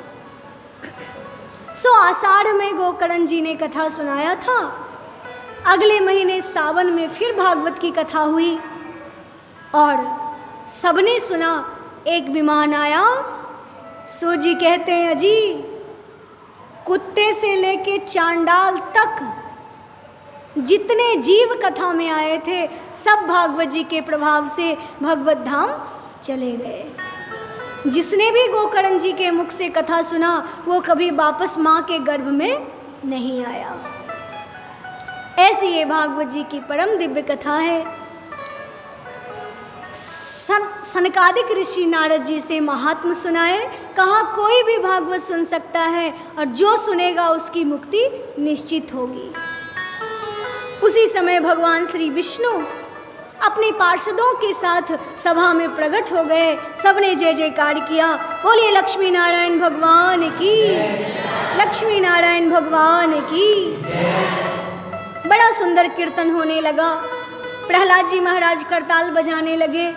सो आषाढ़ में गोकर्ण जी ने कथा सुनाया था। अगले महीने सावन में फिर भागवत की कथा हुई और सबने सुना। एक विमान आया। सो जी कहते हैं, अजी कुत्ते से लेके चांडाल तक जितने जीव कथा में आए थे, सब भागवत जी के प्रभाव से भगवत धाम चले गए। जिसने भी गोकर्ण जी के मुख से कथा सुना वो कभी वापस माँ के गर्भ में नहीं आया। ऐसी ये भागवत जी की परम दिव्य कथा है। सनकादिक ऋषि नारद जी से महात्म सुनाए, कहा कोई भी भागवत सुन सकता है और जो सुनेगा उसकी मुक्ति निश्चित होगी। उसी समय भगवान श्री विष्णु अपने पार्षदों के साथ सभा में प्रकट हो गए। सबने जय जयकार किया। बोलिए लक्ष्मी नारायण भगवान की, लक्ष्मी नारायण भगवान की। बड़ा सुंदर कीर्तन होने लगा। प्रहलाद जी महाराज करताल बजाने लगे,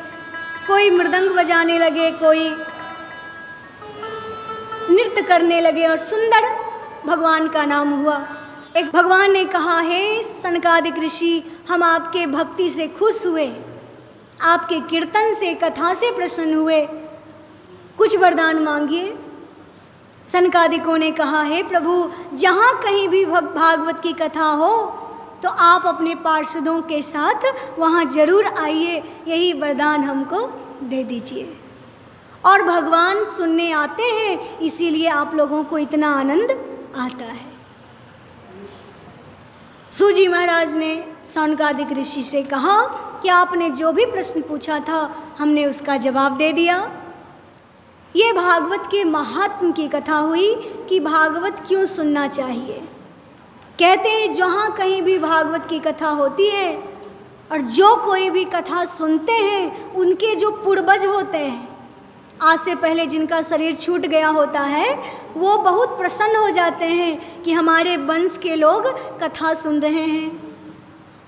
कोई मृदंग बजाने लगे, कोई नृत्य करने लगे और सुंदर भगवान का नाम हुआ। एक भगवान ने कहा, हे सनकादिक ऋषि, हम आपके भक्ति से खुश हुए, आपके कीर्तन से, कथा से प्रसन्न हुए, कुछ वरदान मांगिए। सनकादिकों ने कहा, हे प्रभु, जहाँ कहीं भी भागवत की कथा हो तो आप अपने पार्षदों के साथ वहाँ जरूर आइए, यही वरदान हमको दे दीजिए। और भगवान सुनने आते हैं, इसीलिए आप लोगों को इतना आनंद आता है। सूजी महाराज ने सनकादिक ऋषि से कहा कि आपने जो भी प्रश्न पूछा था हमने उसका जवाब दे दिया। ये भागवत के महात्म की कथा हुई कि भागवत क्यों सुनना चाहिए। कहते हैं जहाँ कहीं भी भागवत की कथा होती है और जो कोई भी कथा सुनते हैं, उनके जो पूर्वज होते हैं, आज से पहले जिनका शरीर छूट गया होता है, वो बहुत प्रसन्न हो जाते हैं कि हमारे वंश के लोग कथा सुन रहे हैं।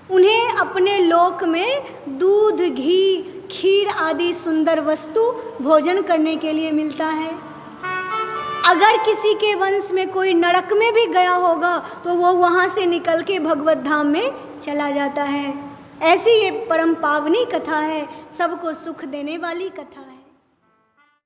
उन्हें अपने लोक में दूध, घी, खीर आदि सुंदर वस्तु भोजन करने के लिए मिलता है। अगर किसी के वंश में कोई नरक में भी गया होगा तो वो वहाँ से निकल के भगवत धाम में चला जाता है। ऐसी ये परम पावनी कथा है, सबको सुख देने वाली कथा है।